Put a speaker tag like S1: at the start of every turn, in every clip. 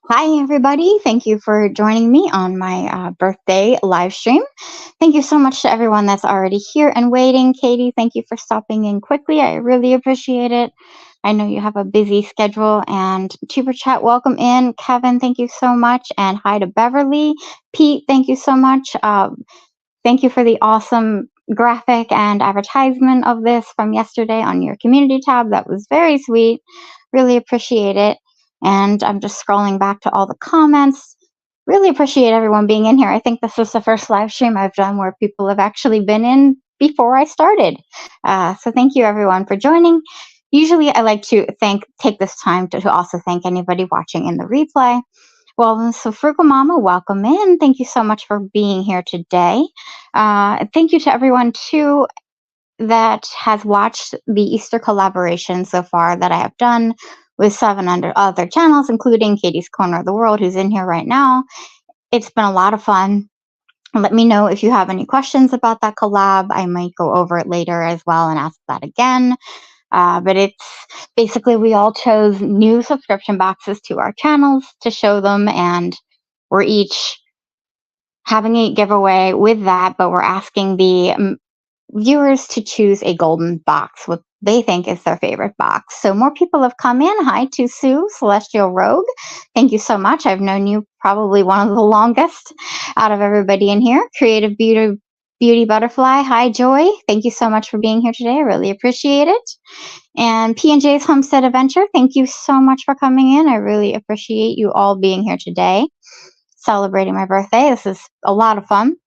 S1: Hi, everybody. Thank you for joining me on my birthday live stream. Thank you so much to everyone that's already here and waiting. Katie, thank you for stopping in quickly. I really appreciate it. I know you have a busy schedule. And Tuber Chat, welcome in. Kevin, thank you so much. And hi to Beverly. Pete, thank you so much. Thank you for the awesome graphic and advertisement of this from yesterday on your community tab. That was very sweet. Really appreciate it. And I'm just scrolling back to all the comments. Really appreciate everyone being in here. I think this is the first live stream I've done where people have actually been in before I started. So thank you everyone for joining. Usually I like to take this time to also thank anybody watching in the replay. Well, so Frugal Mama, welcome in. Thank you so much for being here today. Thank you to everyone, too, that has watched the Easter collaboration so far that I have done with 7 other channels, including Katie's Corner of the World, who's in here right now. It's been a lot of fun. Let me know if you have any questions about that collab. I might go over it later as well and ask that again. But it's basically we all chose new subscription boxes to our channels to show them, and we're each having a giveaway with that, but we're asking the viewers to choose a golden box, what they think is their favorite box. So more people have come in. Hi to Sue, Celestial Rogue. Thank you so much. I've known you probably one of the longest out of everybody in here. Creative Beauty Butterfly. Hi, Joy. Thank you so much for being here today. I really appreciate it. And P&J's Homestead Adventure, thank you so much for coming in. I really appreciate you all being here today, celebrating my birthday. This is a lot of fun.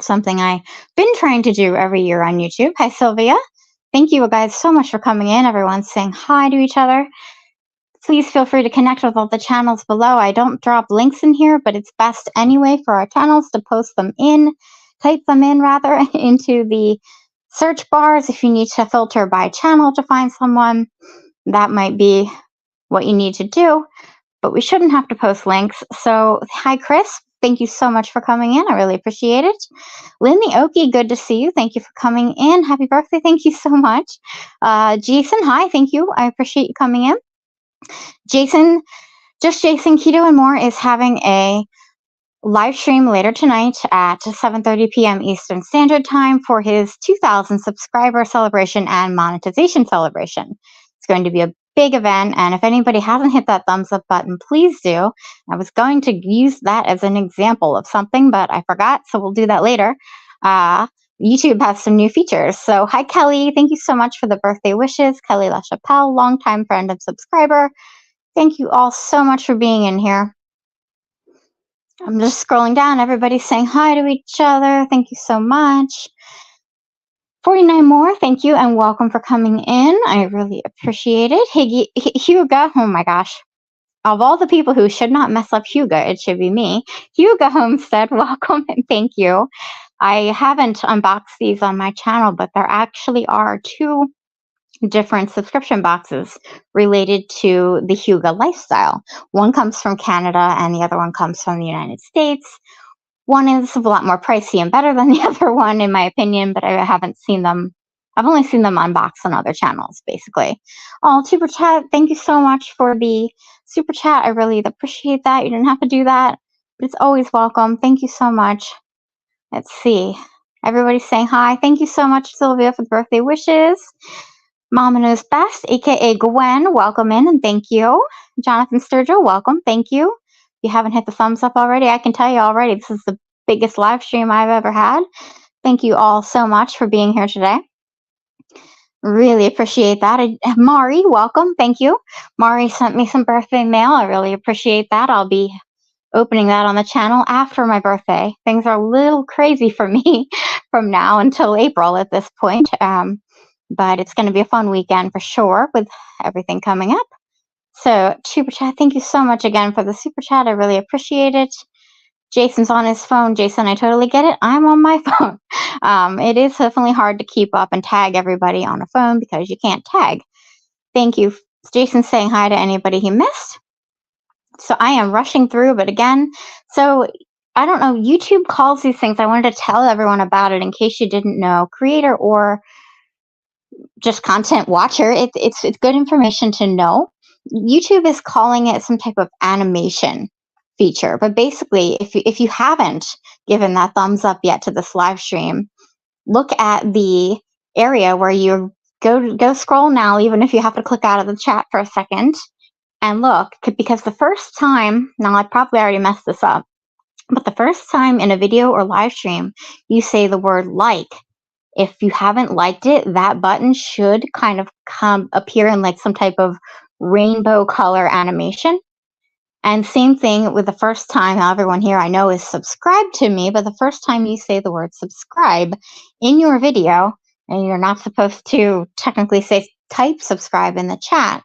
S1: Something I've been trying to do every year on YouTube. Hi, Sylvia. Thank you guys so much for coming in. Everyone's saying hi to each other. Please feel free to connect with all the channels below. I don't drop links in here, but it's best anyway for our channels to post them in, type them in rather, into the search bars. If you need to filter by channel to find someone, that might be what you need to do, but we shouldn't have to post links. So hi, Chris. Thank you so much for coming in. I really appreciate it. Lindy Oki, good to see you. Thank you for coming in. Happy birthday. Thank you so much. Jason, hi. Thank you. I appreciate you coming in. Jason Keto and More is having a live stream later tonight at 7:30 p.m. Eastern Standard Time for his 2,000 subscriber celebration and monetization celebration. It's going to be a big event, and if anybody hasn't hit that thumbs up button, please do. I was going to use that as an example of something, but I forgot, so we'll do that later. YouTube has some new features. So hi, Kelly. Thank you so much for the birthday wishes. Kelly LaChapelle, longtime friend and subscriber. Thank you all so much for being in here. I'm just scrolling down. Everybody's saying hi to each other. Thank you so much. 49 more. Thank you and welcome for coming in. I really appreciate it. Hugo. Oh my gosh. Of all the people who should not mess up Hugo, it should be me. Hugo Homestead, welcome and thank you. I haven't unboxed these on my channel, but there actually are 2 different subscription boxes related to the Hugo lifestyle. One comes from Canada and the other one comes from the United States. One is a lot more pricey and better than the other one, in my opinion, but I haven't seen them. I've only seen them unboxed on other channels, basically. Oh, Super Chat, thank you so much for the Super Chat. I really appreciate that. You didn't have to do that, but it's always welcome. Thank you so much. Let's see. Everybody's saying hi. Thank you so much, Sylvia, for the birthday wishes. Mama Knows Best, aka Gwen, welcome in and thank you. Jonathan Sturgill, welcome, thank you. If you haven't hit the thumbs up already, I can tell you already, this is the biggest live stream I've ever had. Thank you all so much for being here today. Really appreciate that. Mari, welcome, thank you. Mari sent me some birthday mail. I really appreciate that. I'll be opening that on the channel after my birthday. Things are a little crazy for me from now until April at this point. But it's going to be a fun weekend for sure with everything coming up. So, Super Chat, thank you so much again for the Super Chat. I really appreciate it. Jason's on his phone. Jason, I totally get it. I'm on my phone. It is definitely hard to keep up and tag everybody on a phone because you can't tag. Thank you. Jason's saying hi to anybody he missed. So I am rushing through, but again, so I don't know, YouTube calls these things. I wanted to tell everyone about it in case you didn't know, creator or just content watcher. It's good information to know YouTube is calling it some type of animation feature. But basically, if you haven't given that thumbs up yet to this live stream, look at the area where you go scroll now, even if you have to click out of the chat for a second, and look, because the first time, now I probably already messed this up, but the first time in a video or live stream you say the word like, if you haven't liked it, that button should kind of appear in like some type of rainbow color animation. And same thing with the first time. Now everyone here I know is subscribed to me, but the first time you say the word subscribe in your video, and you're not supposed to technically say type subscribe in the chat,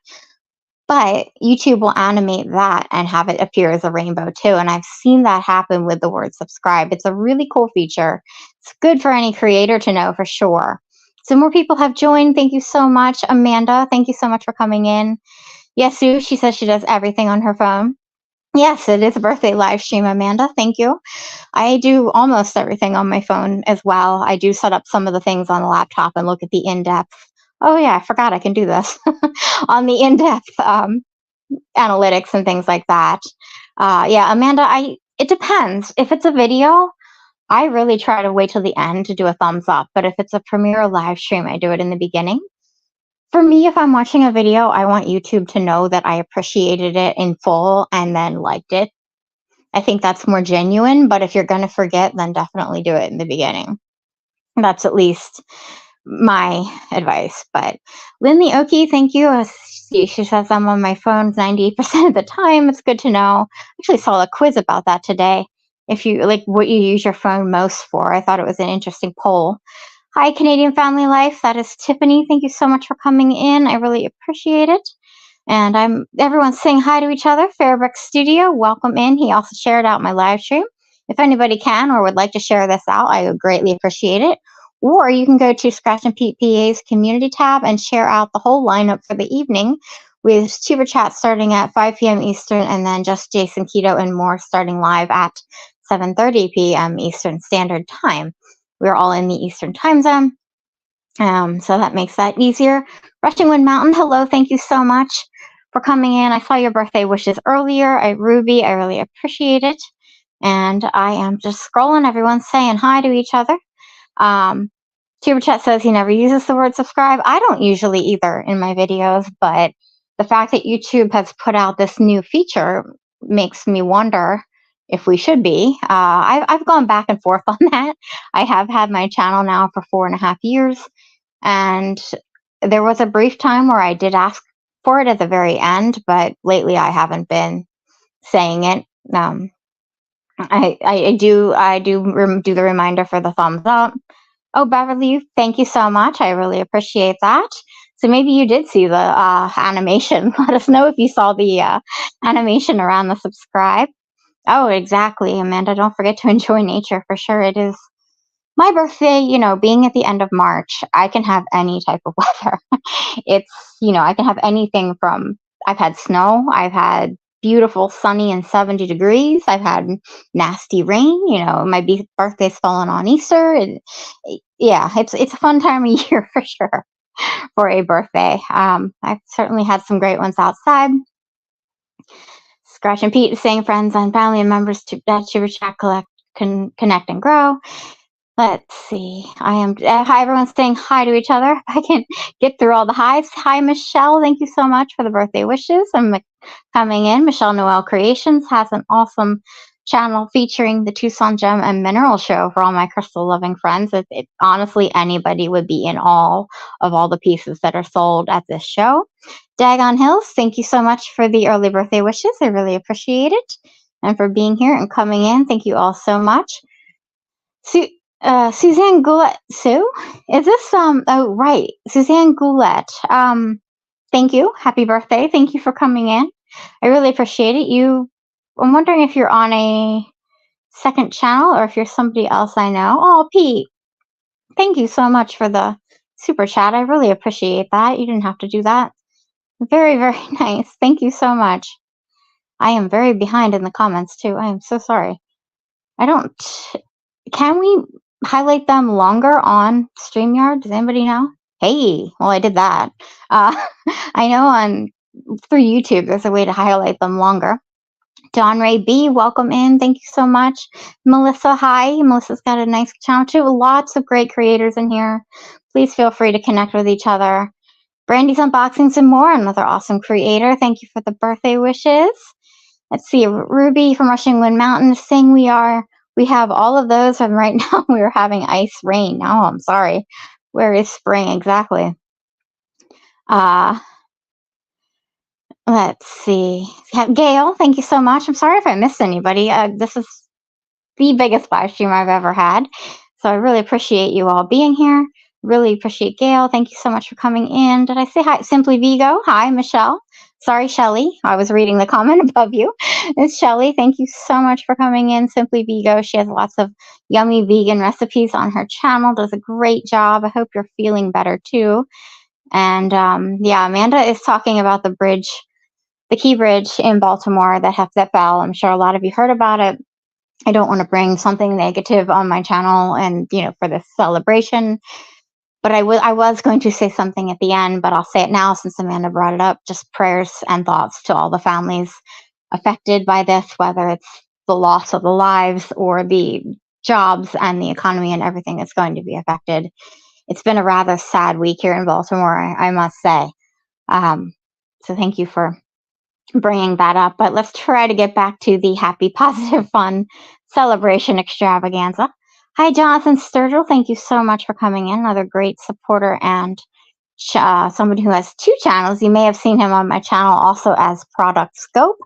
S1: but YouTube will animate that and have it appear as a rainbow too. And I've seen that happen with the word subscribe. It's a really cool feature. It's good for any creator to know for sure. So more people have joined. Thank you so much. Amanda, thank you so much for coming in. Yes, Sue, she says she does everything on her phone. Yes, it is a birthday live stream, Amanda. Thank you. I do almost everything on my phone as well. I do set up some of the things on the laptop and look at the in-depth. Oh yeah, I forgot I can do this on the in-depth analytics and things like that. Yeah, Amanda, it depends. If it's a video, I really try to wait till the end to do a thumbs up. But if it's a premiere live stream, I do it in the beginning. For me, if I'm watching a video, I want YouTube to know that I appreciated it in full and then liked it. I think that's more genuine, but if you're going to forget, then definitely do it in the beginning. That's at least my advice. But Lindley Oki, thank you. She says I'm on my phone 98% of the time. It's good to know. I actually saw a quiz about that today. If you like what you use your phone most for, I thought it was an interesting poll. Hi, Canadian Family Life. That is Tiffany. Thank you so much for coming in. I really appreciate it. And everyone's saying hi to each other. Fairbrick Studio, welcome in. He also shared out my live stream. If anybody can or would like to share this out, I would greatly appreciate it. Or you can go to Scratch and Pete PA's community tab and share out the whole lineup for the evening with Super Chat starting at 5 p.m. Eastern, and then just Jason Keto and more starting live at 7:30 p.m. Eastern Standard Time. We're all in the Eastern time zone, so that makes that easier. Rushing Wind Mountain, hello, thank you so much for coming in. I saw your birthday wishes earlier. Ruby, I really appreciate it. And I am just scrolling, everyone's saying hi to each other. Super Chat says he never uses the word subscribe. I don't usually either in my videos, but the fact that YouTube has put out this new feature makes me wonder if we should be. I've gone back and forth on that. I have had my channel now for 4.5 years, and there was a brief time where I did ask for it at the very end, but lately I haven't been saying it. I do do the reminder for the thumbs up. Oh, Beverly, thank you so much. I really appreciate that. So maybe you did see the animation. Let us know if you saw the animation around the subscribe. Oh, exactly, Amanda. Don't forget to enjoy nature for sure. It is my birthday, being at the end of March, I can have any type of weather. It's, I can have anything from, I've had snow, I've had beautiful sunny and 70 degrees, I've had nasty rain, my birthday's fallen on Easter. Yeah, it's a fun time of year for sure for a birthday. I've certainly had some great ones outside. Scratch and Pete is saying friends and family and members to Super Chat connect and grow. Let's see. Hi, everyone's saying hi to each other. If I can get through all the highs. Hi, Michelle. Thank you so much for the birthday wishes. I'm coming in. Michelle Noel Creations has an awesome channel featuring the Tucson Gem and Mineral Show for all my crystal loving friends. Honestly, anybody would be in awe of all the pieces that are sold at this show. Dagon Hills, thank you so much for the early birthday wishes. I really appreciate it. And for being here and coming in, thank you all so much. Suzanne Goulette, Sue? Is this, oh, right, Suzanne Goulette. Thank you. Happy birthday. Thank you for coming in. I really appreciate it. I'm wondering if you're on a second channel or if you're somebody else I know. Oh, Pete, thank you so much for the super chat. I really appreciate that. You didn't have to do that. Very, very nice. Thank you so much. I am very behind in the comments too. I am so sorry. Can we highlight them longer on StreamYard? Does anybody know? Hey, well, I did that. I know on through YouTube, there's a way to highlight them longer. John Ray B, welcome in. Thank you so much. Melissa, hi. Melissa's got a nice channel too. Lots of great creators in here. Please feel free to connect with each other. Brandy's Unboxings and More, another awesome creator. Thank you for the birthday wishes. Let's see, Ruby from Rushing Wind Mountain saying we have all of those, and right now we are having ice rain. No, I'm sorry. Where is spring exactly? Let's see. Gail, thank you so much. I'm sorry if I missed anybody. This is the biggest live stream I've ever had. So I really appreciate you all being here. Really appreciate Gail. Thank you so much for coming in. Did I say hi? Simply Vigo. Hi, Michelle. Sorry, Shelly. I was reading the comment above you. It's Shelly. Thank you so much for coming in. Simply Vigo. She has lots of yummy vegan recipes on her channel. Does a great job. I hope you're feeling better too. And yeah, Amanda is talking about the bridge, the Key Bridge in Baltimore that fell. I'm sure a lot of you heard about it. I don't want to bring something negative on my channel and, for this celebration, but I was going to say something at the end, but I'll say it now since Amanda brought it up. Just prayers and thoughts to all the families affected by this, whether it's the loss of the lives or the jobs and the economy and everything that's going to be affected. It's been a rather sad week here in Baltimore, I must say. So thank you for bringing that up, but let's try to get back to the happy, positive, fun celebration extravaganza. Hi, Jonathan Sturgill. Thank you so much for coming in. Another great supporter and somebody who has 2 channels. You may have seen him on my channel also as Product Scope.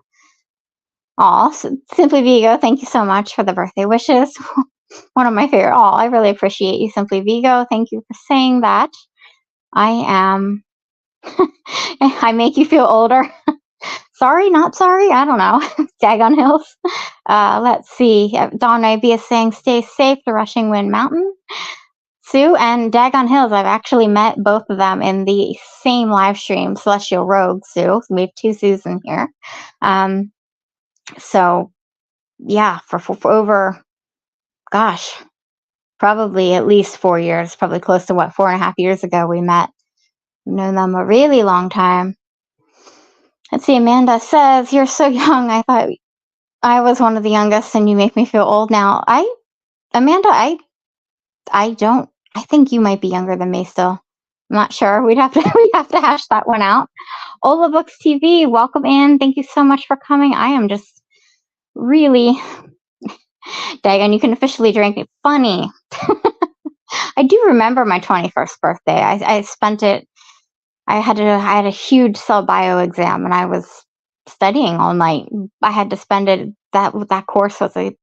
S1: Simply Vigo, thank you so much for the birthday wishes. One of my favorite. I really appreciate you, Simply Vigo. Thank you for saying that. I make you feel older. Sorry, not sorry. I don't know. Dagon Hills. Let's see. Dawn Ivy is saying, stay safe to Rushing Wind Mountain. Sue and Dagon Hills, I've actually met both of them in the same live stream, Celestial Rogue Sue. We have 2 Sues in here. So, yeah, for over, gosh, probably at least 4 years, probably close to 4.5 years ago we met. I've known them a really long time. Let's see, Amanda says, you're so young. I thought I was one of the youngest and you make me feel old now. Amanda, I think you might be younger than me still. I'm not sure. We'd have to hash that one out. Ola Books TV, welcome in. Thank you so much for coming. I am just really, Dagon, you can officially drink it. Funny. I do remember my 21st birthday. I spent it, I had a huge cell bio exam and I was studying all night. I had to spend it, that course was a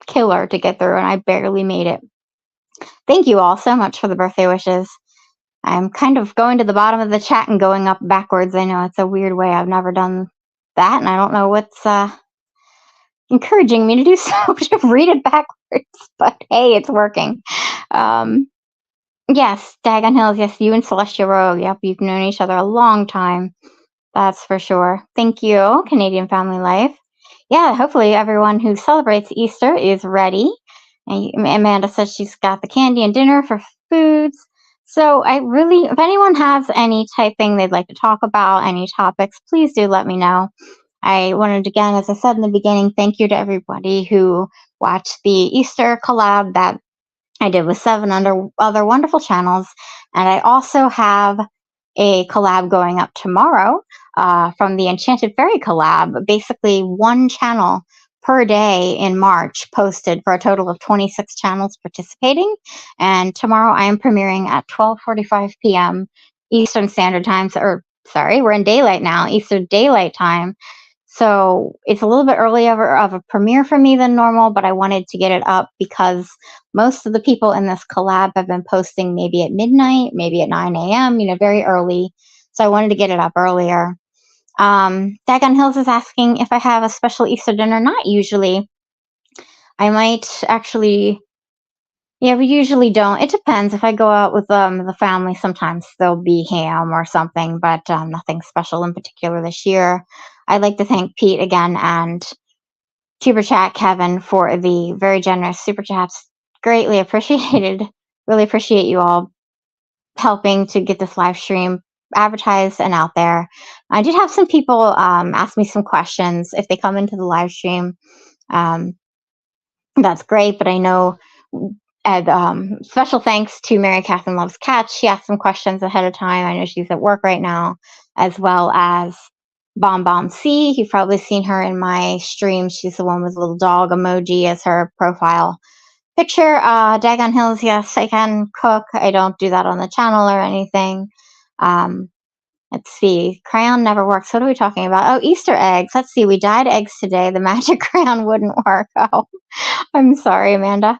S1: killer to get through and I barely made it. Thank you all so much for the birthday wishes. I'm kind of going to the bottom of the chat and going up backwards. I know it's a weird way. I've never done that and I don't know what's encouraging me to do so, to read it backwards, but hey, it's working. Yes, Dagon Hills, yes, you and Celestia Rogue, yep, you've known each other a long time, that's for sure. Thank you, Canadian Family Life. Yeah, hopefully everyone who celebrates Easter is ready. And Amanda says she's got the candy and dinner for foods. So if anyone has any type thing they'd like to talk about, any topics, please do let me know. I wanted, again, as I said in the beginning, thank you to everybody who watched the Easter collab that I did with 7 other wonderful channels. And I also have a collab going up tomorrow from the Enchanted Fairy collab. Basically, 1 channel per day in March posted for a total of 26 channels participating. And tomorrow I am premiering at 12:45 p.m. Eastern Standard Time. We're in daylight now, Eastern Daylight Time. So it's a little bit earlier of a premiere for me than normal, but I wanted to get it up because most of the people in this collab have been posting maybe at midnight, maybe at 9 a.m., very early. So I wanted to get it up earlier. Dagon Hills is asking if I have a special Easter dinner. Not usually. I might actually, yeah, we usually don't. It depends. If I go out with the family, sometimes there'll be ham or something, but nothing special in particular this year. I'd like to thank Pete again and Super Chat Kevin for the very generous Super Chats. Greatly appreciated. Really appreciate you all helping to get this live stream advertised and out there. I did have some people ask me some questions if they come into the live stream. Um, that's great, but I know, and special thanks to Mary Catherine Loves Cats. She asked some questions ahead of time. I know she's at work right now, as well as Bomb Bomb C. You've probably seen her in my stream. She's the one with a little dog emoji as her profile picture. Dagon Hills, yes, I can cook. I don't do that on the channel or anything. Let's see. Crayon never works. What are we talking about? Oh, Easter eggs. Let's see. We dyed eggs today. The magic crayon wouldn't work. Oh, I'm sorry, Amanda.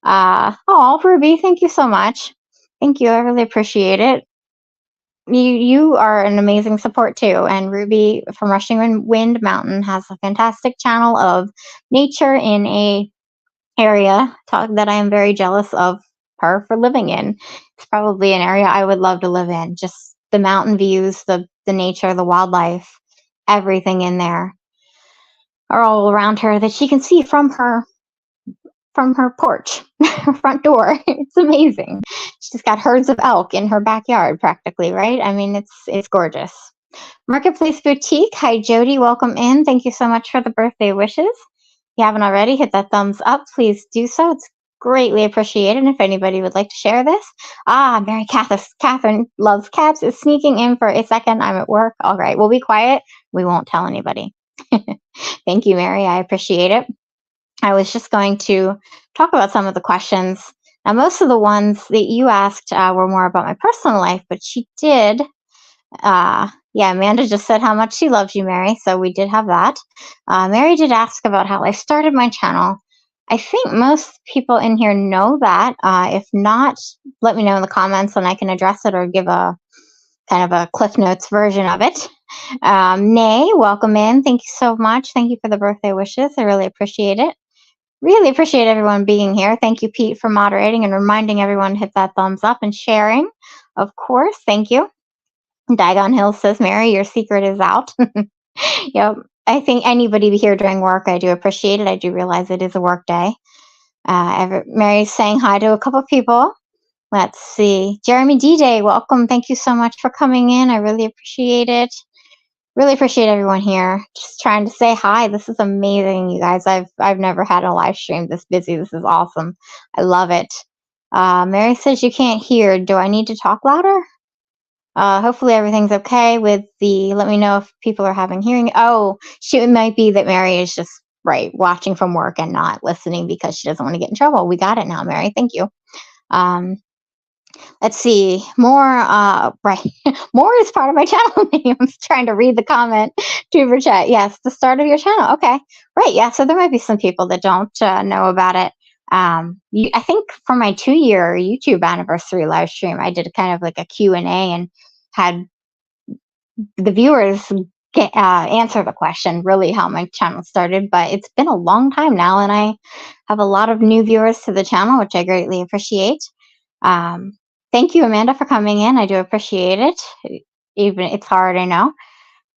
S1: Oh, Ruby, thank you so much. Thank you. I really appreciate it. You are an amazing support too. And Ruby from Rushing Wind Mountain has a fantastic channel of nature in a area that I am very jealous of her for living in. It's probably an area I would love to live in. Just the mountain views, the nature, the wildlife, everything in there are all around her that she can see from her porch, her front door. It's amazing. She's got herds of elk in her backyard practically, right? I mean, it's gorgeous. Marketplace Boutique. Hi, Jody. Welcome in. Thank you so much for the birthday wishes. If you haven't already, hit that thumbs up. Please do so. It's greatly appreciated. And if anybody would like to share this. Mary Catherine Loves Cats is sneaking in for a second. I'm at work. All right, we'll be quiet. We won't tell anybody. Thank you, Mary. I appreciate it. I was just going to talk about some of the questions. Now, most of the ones that you asked were more about my personal life, but she did. Yeah, Amanda just said how much she loves you, Mary. So we did have that. Mary did ask about how I started my channel. I think most people in here know that. If not, let me know in the comments and I can address it or give a kind of a Cliff Notes version of it. Nay, welcome in. Thank you so much. Thank you for the birthday wishes. I really appreciate it. Really appreciate everyone being here. Thank you, Pete, for moderating and reminding everyone to hit that thumbs up and sharing. Of course, thank you. Dagon Hill says, Mary, your secret is out. Yep. I think anybody here during work, I do appreciate it. I do realize it is a work day. Mary's saying hi to a couple of people. Let's see. Jeremy D-Day, welcome. Thank you so much for coming in. I really appreciate it. Really appreciate everyone here. Just trying to say hi. This is amazing, you guys. I've never had a live stream this busy. This is awesome. I love it. Mary says you can't hear. Do I need to talk louder? Hopefully everything's okay with the, let me know if people are having hearing. Oh, it might be that Mary is just, right, watching from work and not listening because she doesn't want to get in trouble. We got it now, Mary. Thank you. Let's see. More, right. More is part of my channel name. I'm trying to read the comment. Tuber chat. Yes, the start of your channel. Okay. Right. Yeah. So there might be some people that don't know about it. I think for my 2-year YouTube anniversary live stream, I did kind of like a Q&A and had the viewers answer the question, really how my channel started. But it's been a long time now, and I have a lot of new viewers to the channel, which I greatly appreciate. Thank you, Amanda, for coming in. I do appreciate it. Even it's hard, I know.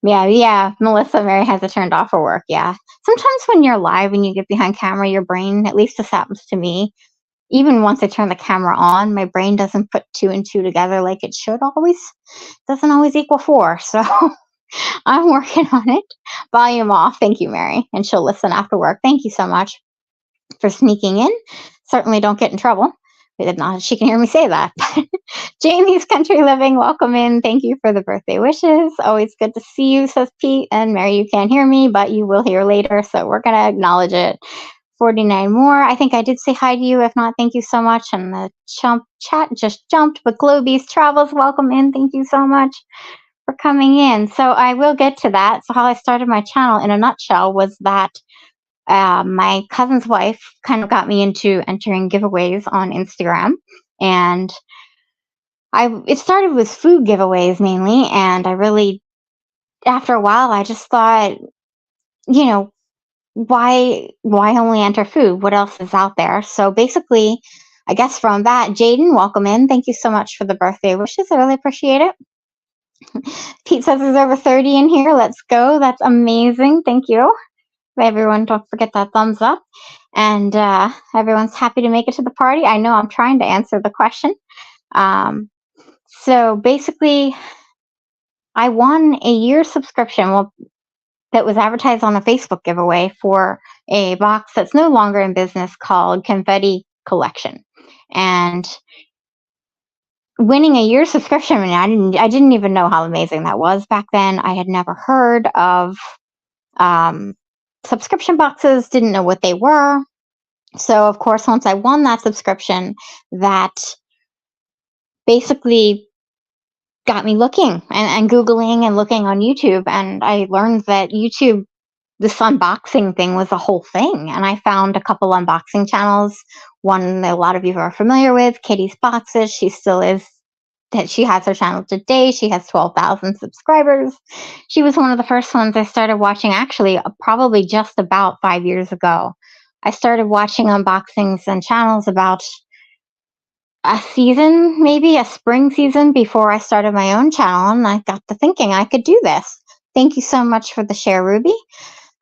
S1: Yeah. Melissa, Mary has it turned off for work. Yeah. Sometimes when you're live and you get behind camera, your brain, at least this happens to me, even once I turn the camera on, my brain doesn't put 2 and 2 together like it should always. Doesn't always equal 4. So I'm working on it. Volume off. Thank you, Mary. And she'll listen after work. Thank you so much for sneaking in. Certainly don't get in trouble. Not she can hear me say that. Jamie's Country Living, welcome in. Thank you for the birthday wishes. Always good to see you, says Pete. And Mary, you can't hear me, but you will hear later. So we're going to acknowledge it. 49 more. I think I did say hi to you. If not, thank you so much. And the chat just jumped. But Globies Travels, welcome in. Thank you so much for coming in. So I will get to that. So how I started my channel in a nutshell was that my cousin's wife kind of got me into entering giveaways on Instagram. And it started with food giveaways mainly. And I really, after a while, I just thought, why only enter food? What else is out there? So basically, I guess from that, Jaden, welcome in. Thank you so much for the birthday wishes. I really appreciate it. Pete says there's over 30 in here. Let's go. That's amazing. Thank you. Everyone, don't forget that thumbs up. And everyone's happy to make it to the party. I know I'm trying to answer the question. So basically, I won a year subscription. Well, that was advertised on a Facebook giveaway for a box that's no longer in business called Confetti Collection. And winning a year subscription, I didn't even know how amazing that was back then. I had never heard of um, subscription boxes, didn't know what they were. So of course, once I won that subscription, that basically got me looking and Googling and looking on YouTube. And I learned that YouTube, this unboxing thing was a whole thing. And I found a couple unboxing channels. One that a lot of you are familiar with, Kitty's Boxes. She still is, that she has her channel today. She has 12,000 subscribers. She was one of the first ones I started watching, actually, probably just about 5 years ago. I started watching unboxings and channels about a season, maybe a spring season, before I started my own channel, and I got to thinking I could do this. Thank you so much for the share, Ruby,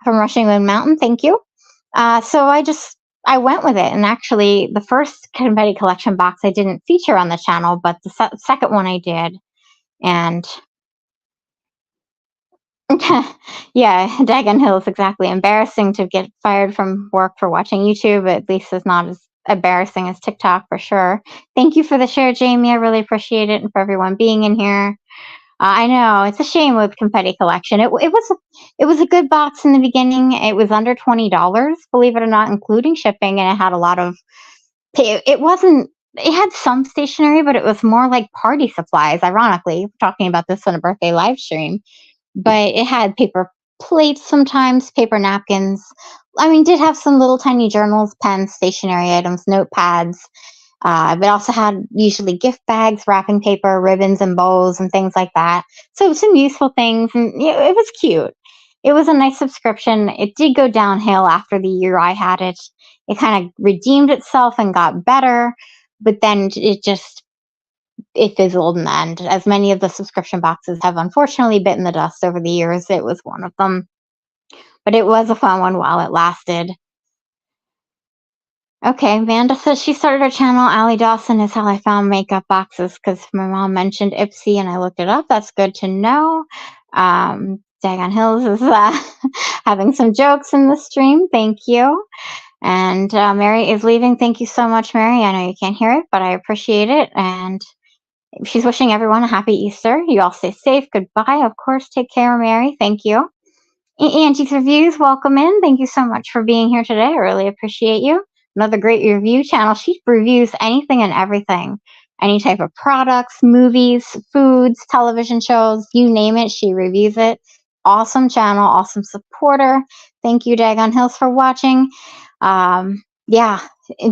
S1: from Rushing Moon Mountain. Thank you. So I went with it, and actually the first confetti collection box I didn't feature on the channel, but the second one I did. And yeah, Dagon Hills, exactly. Embarrassing to get fired from work for watching YouTube. At least it's not as embarrassing as TikTok, for sure. Thank you for the share, Jamie. I really appreciate it, and for everyone being in here. I know it's a shame with Confetti Collection. It was a good box in the beginning. It was under $20, believe it or not, including shipping, and it had a lot of. It wasn't. It had some stationery, but it was more like party supplies. Ironically, talking about this on a birthday live stream, but it had paper plates sometimes, paper napkins. I mean, did have some little tiny journals, pens, stationery items, notepads. But also had usually gift bags, wrapping paper, ribbons, and bows, and things like that. So some useful things, and it was cute. It was a nice subscription. It did go downhill after the year I had it. It kind of redeemed itself and got better, but then it fizzled in the end. As many of the subscription boxes have unfortunately bitten the dust over the years, it was one of them. But it was a fun one while it lasted. Okay, Amanda says she started her channel. Allie Dawson is how I found makeup boxes, because my mom mentioned Ipsy and I looked it up. That's good to know. Dagon Hills is having some jokes in the stream. Thank you. And Mary is leaving. Thank you so much, Mary. I know you can't hear it, but I appreciate it. And she's wishing everyone a happy Easter. You all stay safe. Goodbye. Of course, take care, Mary. Thank you. Angie's Reviews, welcome in. Thank you so much for being here today. I really appreciate you. Another great review channel. She reviews anything and everything. Any type of products, movies, foods, television shows, you name it, she reviews it. Awesome channel, awesome supporter. Thank you, Dagon Hills, for watching. Yeah,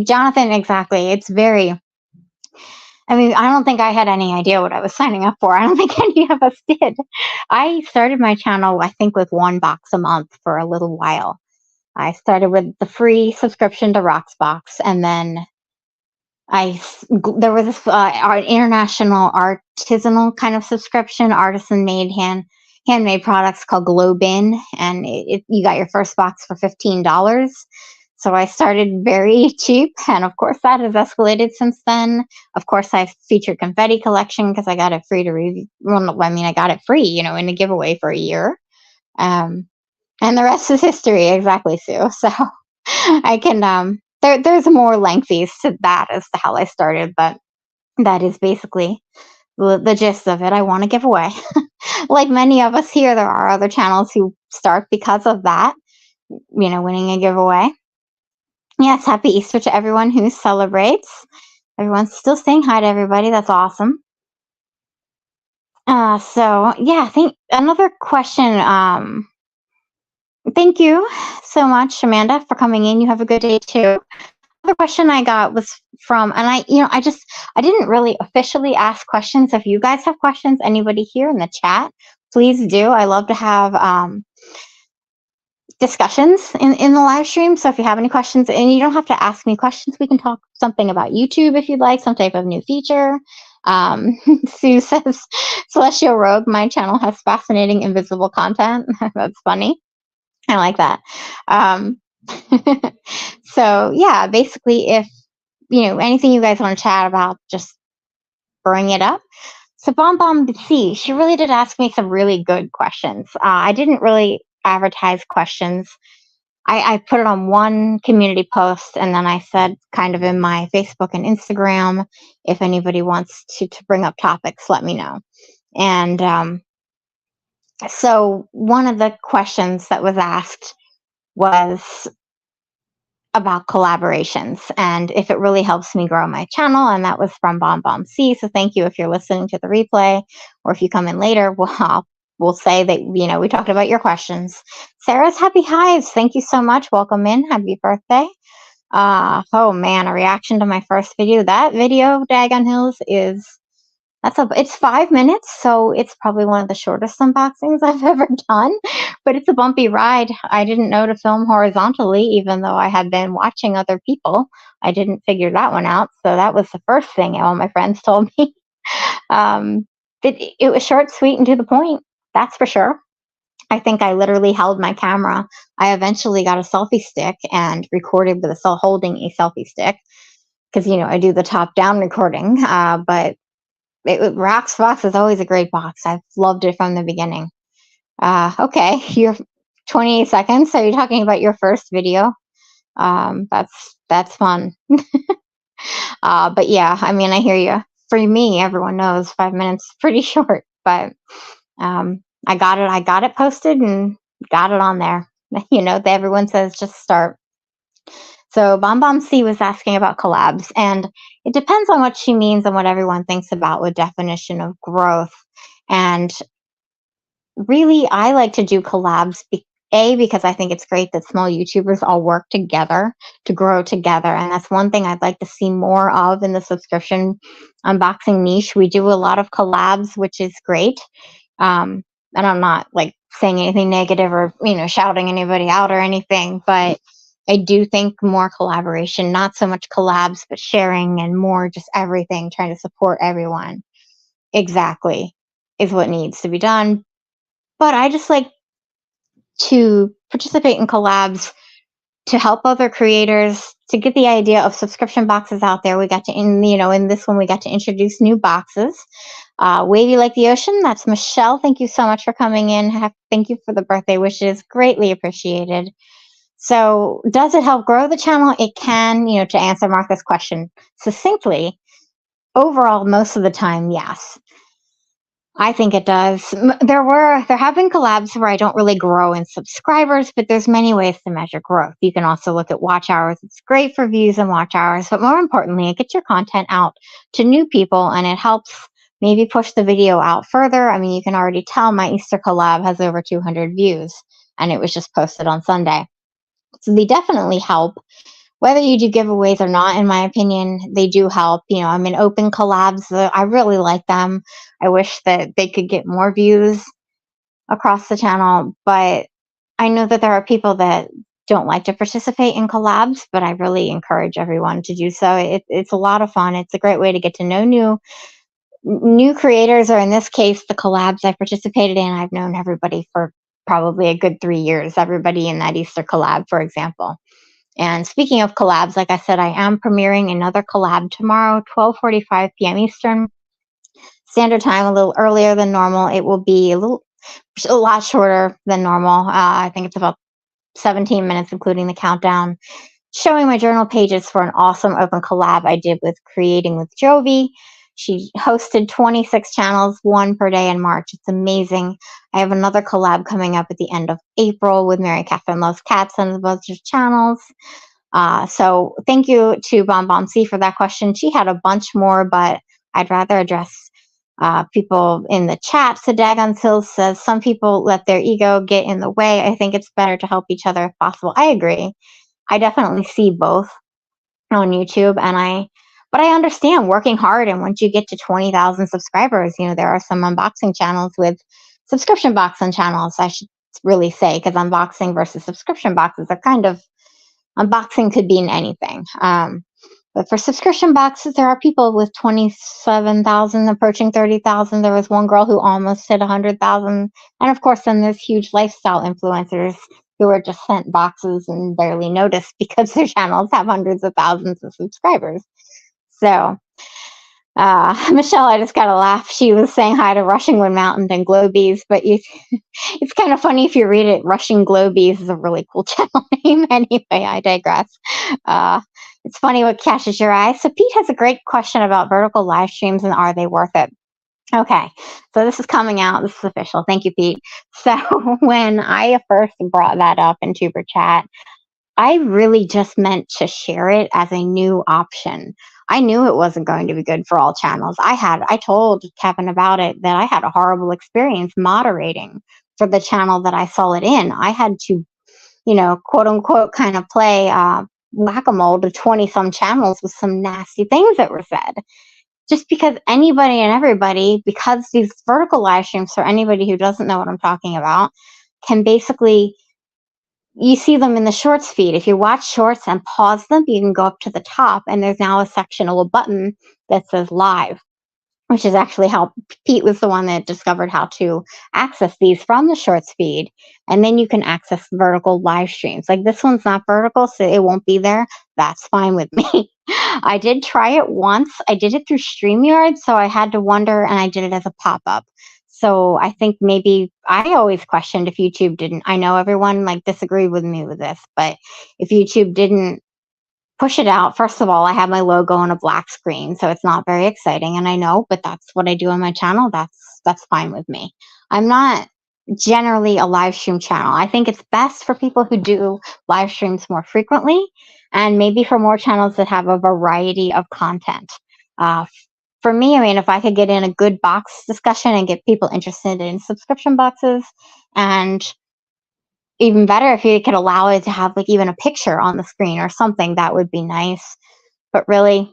S1: Jonathan, exactly. It's very... I mean, I don't think I had any idea what I was signing up for. I don't think any of us did. I started my channel, I think, with one box a month for a little while. I started with the free subscription to Roxbox, and then there was this international artisanal kind of subscription, artisan-made handmade products called Globin, and you got your first box for $15. So I started very cheap, and of course that has escalated since then. Of course, I featured Confetti Collection because I got it free to review. Well, I mean, I got it free, in a giveaway for a year. And the rest is history, exactly, Sue. So I can, there's more lengthies to that as to how I started, but that is basically the gist of it. I want to give away. Like many of us here, there are other channels who start because of that, winning a giveaway. Yes, happy Easter to everyone who celebrates. Everyone's still saying hi to everybody. That's awesome. So yeah, I think another question. Thank you so much, Amanda, for coming in. You have a good day too. Another question I got was from, and I didn't really officially ask questions. If you guys have questions, anybody here in the chat, please do. I love to have discussions in the live stream. So if you have any questions, and you don't have to ask me questions, we can talk something about YouTube if you'd like, some type of new feature. Sue says, Celestial Rogue, my channel has fascinating invisible content. That's funny. I like that. So yeah, basically if, anything you guys want to chat about, just bring it up. So Bomb Bomb C, she really did ask me some really good questions. I didn't really advertise questions. I put it on one community post, and then I said kind of in my Facebook and Instagram, if anybody wants to bring up topics, let me know. And so one of the questions that was asked was about collaborations and if it really helps me grow my channel. And that was from Bomb Bomb C. So thank you if you're listening to the replay, or if you come in later, we'll say that, we talked about your questions. Sarah's Happy Hives. Thank you so much. Welcome in. Happy birthday. Oh man, a reaction to my first video. That video, Dagon Hills, it's 5 minutes, so it's probably one of the shortest unboxings I've ever done, but it's a bumpy ride. I didn't know to film horizontally, even though I had been watching other people. I didn't figure that one out, so that was the first thing all my friends told me. It was short, sweet, and to the point, that's for sure. I think I literally held my camera. I eventually got a selfie stick and recorded with holding a selfie stick, because, I do the top-down recording, but Rock's box is always a great box. I've loved it from the beginning. Okay, you're 28 seconds. So you're talking about your first video. That's fun. But yeah, I mean, I hear you. For me, everyone knows 5 minutes is pretty short, but I got it posted and got it on there. Everyone says just start. So Bomb Bomb C was asking about collabs, and it depends on what she means and what everyone thinks about with definition of growth. And really, I like to do collabs, because I think it's great that small YouTubers all work together to grow together. And that's one thing I'd like to see more of in the subscription unboxing niche. We do a lot of collabs, which is great. And I'm not like saying anything negative or, shouting anybody out or anything, but I do think more collaboration, not so much collabs, but sharing and more just everything, trying to support everyone. Exactly, is what needs to be done. But I just like to participate in collabs to help other creators, to get the idea of subscription boxes out there. We got to, in this one, we got to introduce new boxes. Wavy Like the Ocean, that's Michelle. Thank you so much for coming in. Thank you for the birthday wishes. Greatly appreciated. So does it help grow the channel? It can, to answer Martha's question succinctly, overall, most of the time, yes. I think it does. There have been collabs where I don't really grow in subscribers, but there's many ways to measure growth. You can also look at watch hours. It's great for views and watch hours, but more importantly, it gets your content out to new people, and it helps maybe push the video out further. I mean, you can already tell my Easter collab has over 200 views, and it was just posted on Sunday. So they definitely help. Whether you do giveaways or not, in my opinion, they do help. I'm in open collabs. I really like them. I wish that they could get more views across the channel, but I know that there are people that don't like to participate in collabs, but I really encourage everyone to do so. It's a lot of fun. It's a great way to get to know new creators, or in this case, the collabs I participated in. I've known everybody for probably a good 3 years, everybody in that Easter collab, for example. And speaking of collabs, like I said, I am premiering another collab tomorrow, 12:45 p.m. Eastern Standard Time, a little earlier than normal. It will be a lot shorter than normal. I think it's about 17 minutes, including the countdown, showing my journal pages for an awesome open collab I did with Creating with Jovi. She hosted 26 channels, one per day in March. It's amazing. I have another collab coming up at the end of April with Mary Catherine Loves Cats and a bunch of channels. So thank you to Bomb Bomb C for that question. She had a bunch more, but I'd rather address people in the chat. So Dagon Sills says, some people let their ego get in the way. I think it's better to help each other if possible. I agree. I definitely see both on YouTube, but I understand working hard. And once you get to 20,000 subscribers, there are some unboxing channels with subscription boxing channels, I should really say, because unboxing versus subscription boxes are kind of, unboxing could be in anything. But for subscription boxes, there are people with 27,000 approaching 30,000. There was one girl who almost hit 100,000. And of course, then there's huge lifestyle influencers who are just sent boxes and barely noticed because their channels have hundreds of thousands of subscribers. So Michelle, I just got to laugh. She was saying hi to Rushing Wind Mountain and Globies, but it's kind of funny if you read it. Rushing Globies is a really cool channel name. Anyway, I digress. Uh, it's funny what catches your eye. So Pete has a great question about vertical live streams and are they worth it? Okay, so this is coming out. This is official. Thank you, Pete. So when I first brought that up in Tuber Chat, I really just meant to share it as a new option. I knew it wasn't going to be good for all channels. I told Kevin about it that I had a horrible experience moderating for the channel that I saw it in. I had to, quote unquote, kind of play whack-a-mole to 20 some channels with some nasty things that were said. Just because anybody and everybody, because these vertical live streams, for anybody who doesn't know what I'm talking about, can basically, you see them in the shorts feed. If you watch shorts and pause them, you can go up to the top and there's now a section, a little button that says live, which is actually how Pete was the one that discovered how to access these from the shorts feed. And then you can access vertical live streams. Like this one's not vertical, so it won't be there. That's fine with me. I did try it once. I did it through StreamYard, so I had to wonder, and I did it as a pop-up. So I think maybe I always questioned if YouTube didn't. I know everyone disagreed with me with this, but if YouTube didn't push it out, first of all, I have my logo on a black screen, so it's not very exciting, and I know, but that's what I do on my channel. That's fine with me. I'm not generally a live stream channel. I think it's best for people who do live streams more frequently, and maybe for more channels that have a variety of content. For me, I mean, if I could get in a good box discussion and get people interested in subscription boxes, and even better if you could allow it to have even a picture on the screen or something, that would be nice. But really,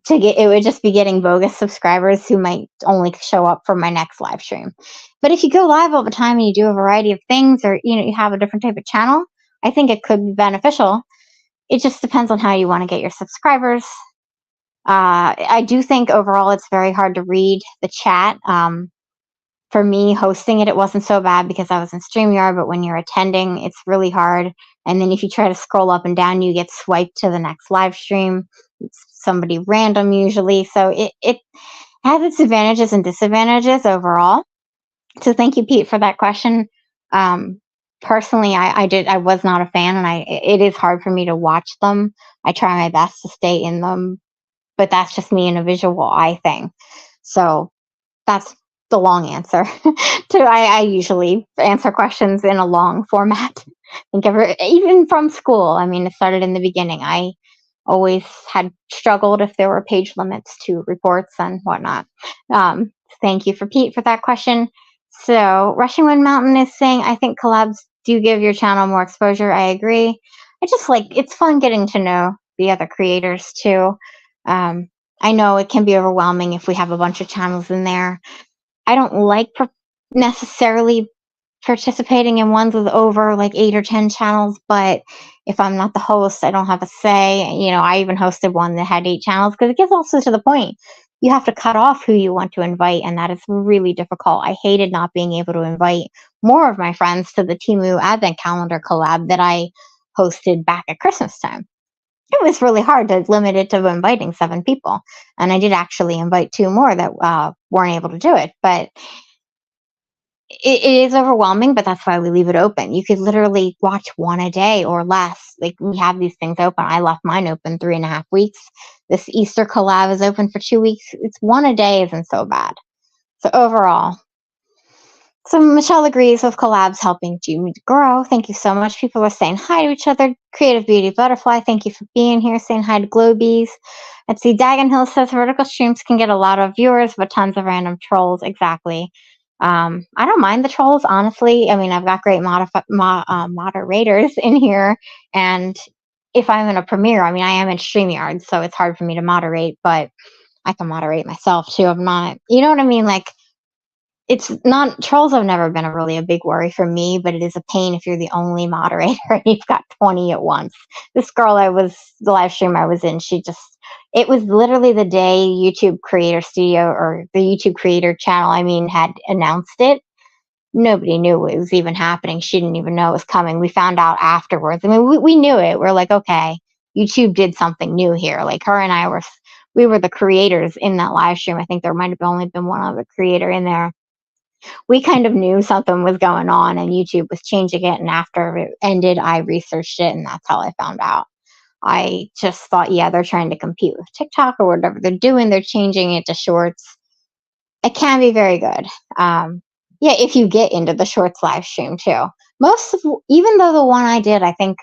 S1: it would just be getting bogus subscribers who might only show up for my next live stream. But if you go live all the time and you do a variety of things, or you have a different type of channel, I think it could be beneficial. It just depends on how you want to get your subscribers. I do think overall it's very hard to read the chat. For me, hosting it wasn't so bad because I was in StreamYard, but when you're attending, it's really hard. And then if you try to scroll up and down, you get swiped to the next live stream. It's somebody random usually. So it has its advantages and disadvantages overall. So thank you, Pete, for that question. Personally, I was not a fan, and it is hard for me to watch them. I try my best to stay in them, but that's just me and a visual eye thing. So that's the long answer. I usually answer questions in a long format. Even from school. I mean, it started in the beginning. I always had struggled if there were page limits to reports and whatnot. Thank you, Pete, for that question. So Rushing Wind Mountain is saying, I think collabs do give your channel more exposure. I agree. It's fun getting to know the other creators too. I know it can be overwhelming if we have a bunch of channels in there. I don't like necessarily participating in ones with over 8 or 10 channels, but if I'm not the host, I don't have a say. I even hosted one that had 8 channels because it gets also to the point. You have to cut off who you want to invite, and that is really difficult. I hated not being able to invite more of my friends to the Temu Advent Calendar collab that I hosted back at Christmas time. It was really hard to limit it to inviting 7 people. And I did actually invite 2 more that weren't able to do it. But it is overwhelming, but that's why we leave it open. You could literally watch 1 a day or less. We have these things open. I left mine open 3.5 weeks. This Easter collab is open for 2 weeks. It's 1 a day isn't so bad. So overall. So Michelle agrees with collabs helping to grow. Thank you so much. People are saying hi to each other. Creative Beauty Butterfly, thank you for being here. Saying hi to Globies. Let's see. Dagon Hill says vertical streams can get a lot of viewers, but tons of random trolls. Exactly. I don't mind the trolls, honestly. I mean, I've got great moderators in here. And if I'm in a premiere, I mean, I am in StreamYard, so it's hard for me to moderate, but I can moderate myself too. I'm not, you know what I mean? It's not, trolls have never been really a big worry for me, but it is a pain if you're the only moderator and you've got 20 at once. This girl the live stream I was in, it was literally the day YouTube Creator Studio or the YouTube Creator channel, had announced it. Nobody knew it was even happening. She didn't even know it was coming. We found out afterwards. I mean, we knew it. We're like, okay, YouTube did something new here. Her and I were we were the creators in that live stream. I think there might have only been one other creator in there. We kind of knew something was going on and YouTube was changing it. And after it ended, I researched it, and that's how I found out. I just thought, yeah, they're trying to compete with TikTok or whatever they're doing. They're changing it to shorts. It can be very good. Yeah, if you get into the shorts live stream too. Even though the one I did, I think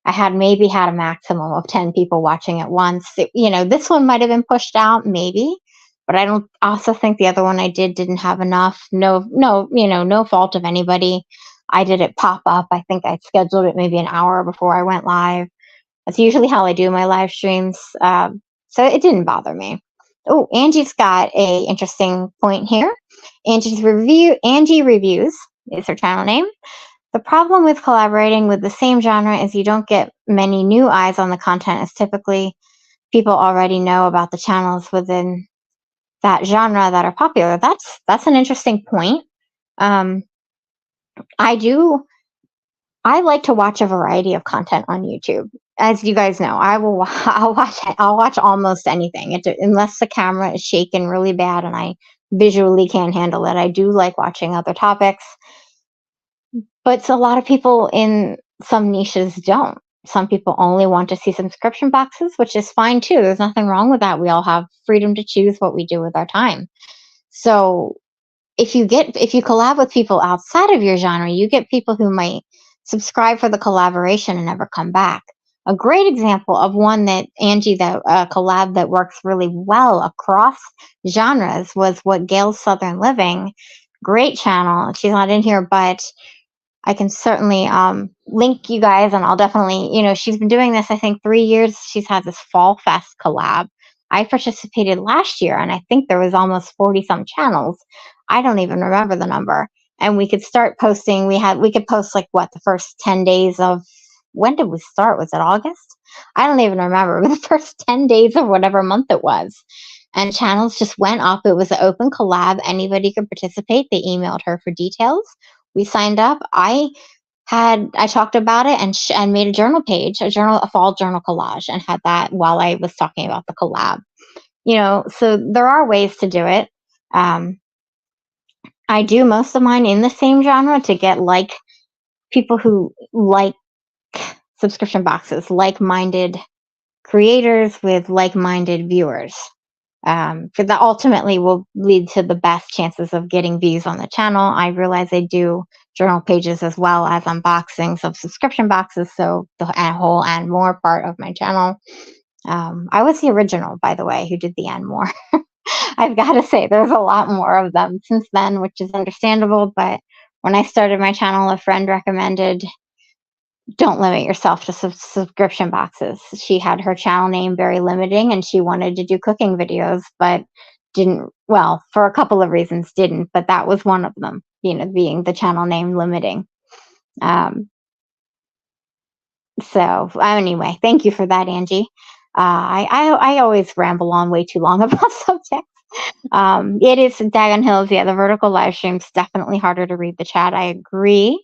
S1: I maybe had a maximum of 10 people watching at once. This one might have been pushed out, maybe, but I don't also think the other one I didn't have enough. No, no, no fault of anybody. I did it pop up. I think I scheduled it maybe an hour before I went live. That's usually how I do my live streams. So it didn't bother me. Oh, Angie's got a interesting point here. Angie Reviews is her channel name. The problem with collaborating with the same genre is you don't get many new eyes on the content, as typically people already know about the channels within that genre that are popular. That's an interesting point. I like to watch a variety of content on YouTube. As you guys know, I'll watch almost anything, unless the camera is shaking really bad and I visually can't handle it. I do like watching other topics, but a lot of people in some niches don't. Some people only want to see subscription boxes, which is fine too. There's nothing wrong with that. We all have freedom to choose what we do with our time. So if you collab with people outside of your genre, you get people who might subscribe for the collaboration and never come back. A great example of one that Angie, that collab that works really well across genres, was what Gail's Southern Living. Great channel. She's not in here, but I can certainly link you guys, and I'll definitely, she's been doing this, I think, 3 years. She's had this Fall Fest collab. I participated last year, and I think there was almost 40 some channels. I don't even remember the number. And we could start posting. We could post like the first 10 days of, when did we start? Was it August? I don't even remember. But the first 10 days of whatever month it was. And channels just went up. It was an open collab. Anybody could participate. They emailed her for details. We signed up. I talked about it and made a journal page, a fall journal collage, and had that while I was talking about the collab. So there are ways to do it. I do most of mine in the same genre to get people who like subscription boxes, like-minded creators with like-minded viewers. For that ultimately will lead to the best chances of getting views on the channel. I realize I do journal pages as well as unboxings of subscription boxes, so the whole and more part of my channel. I was the original, by the way, who did the and more. I've got to say, there's a lot more of them since then, which is understandable. But when I started my channel, a friend recommended, don't limit yourself to subscription boxes. She had her channel name very limiting, and she wanted to do cooking videos, but didn't, well, for a couple of reasons didn't, but that was one of them, being the channel name limiting. So anyway, thank you for that, Angie. I always ramble on way too long about subjects. It is Dagon Hills. Yeah, the vertical live stream's definitely harder to read the chat. I agree.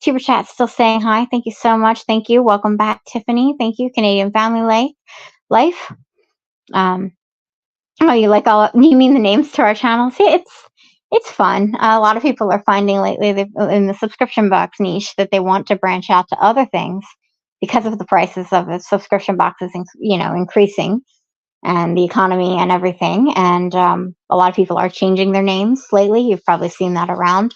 S1: Tuber chat's still saying hi. Thank you so much. Thank you. Welcome back, Tiffany. Thank you. Canadian Family Life. Oh, you mean the names to our channels? Yeah, it's fun. A lot of people are finding lately in the subscription box niche that they want to branch out to other things because of the prices of the subscription boxes, increasing, and the economy and everything. And a lot of people are changing their names lately. You've probably seen that around.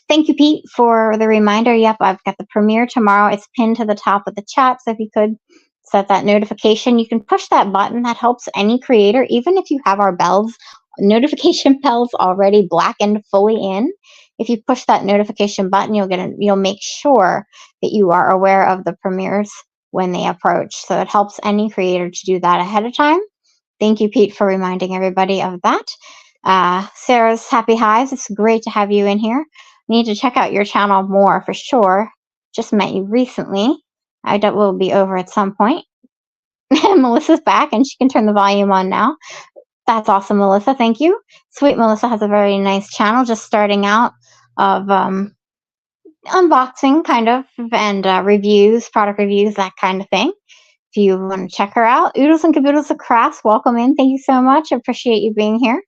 S1: Thank you, Pete, for the reminder. Yep, I've got the premiere tomorrow. It's pinned to the top of the chat, so if you could set that notification, you can push that button. That helps any creator, even if you have our notification bells already blackened fully in. If you push that notification button, you'll make sure that you are aware of the premieres when they approach. So it helps any creator to do that ahead of time. Thank you, Pete, for reminding everybody of that. Sarah's Happy Hives, it's great to have you in here. Need to check out your channel more for sure. Just met you recently. I will be over at some point. Melissa's back and she can turn the volume on now. That's awesome, Melissa. Thank you. Sweet Melissa has a very nice channel, just starting out, of unboxing kind of, and reviews, product reviews, that kind of thing. if you want to check her out. Oodles and Caboodles of Crafts, welcome in. Thank you so much. I appreciate you being here.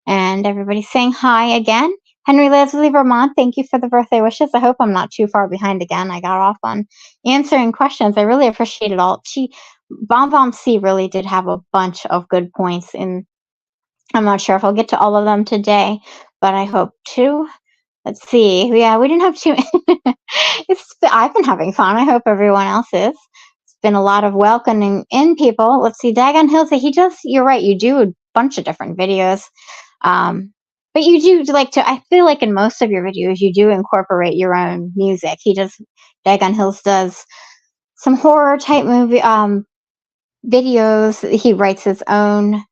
S1: And everybody's saying hi again. Henry Leslie Vermont, thank you for the birthday wishes. I hope I'm not too far behind again. I got off on answering questions. I really appreciate it all. Bomb Bomb C really did have a bunch of good points in. I'm not sure if I'll get to all of them today, but I hope to. Let's see. Yeah, we didn't have too. I've been having fun. I hope everyone else is. It's been a lot of welcoming in people. Let's see. Dagon Hill said he does. You're right. You do a bunch of different videos, but you do like to. I feel like in most of your videos you do incorporate your own music. He does. Dagon Hills does some horror type movie videos. He writes his own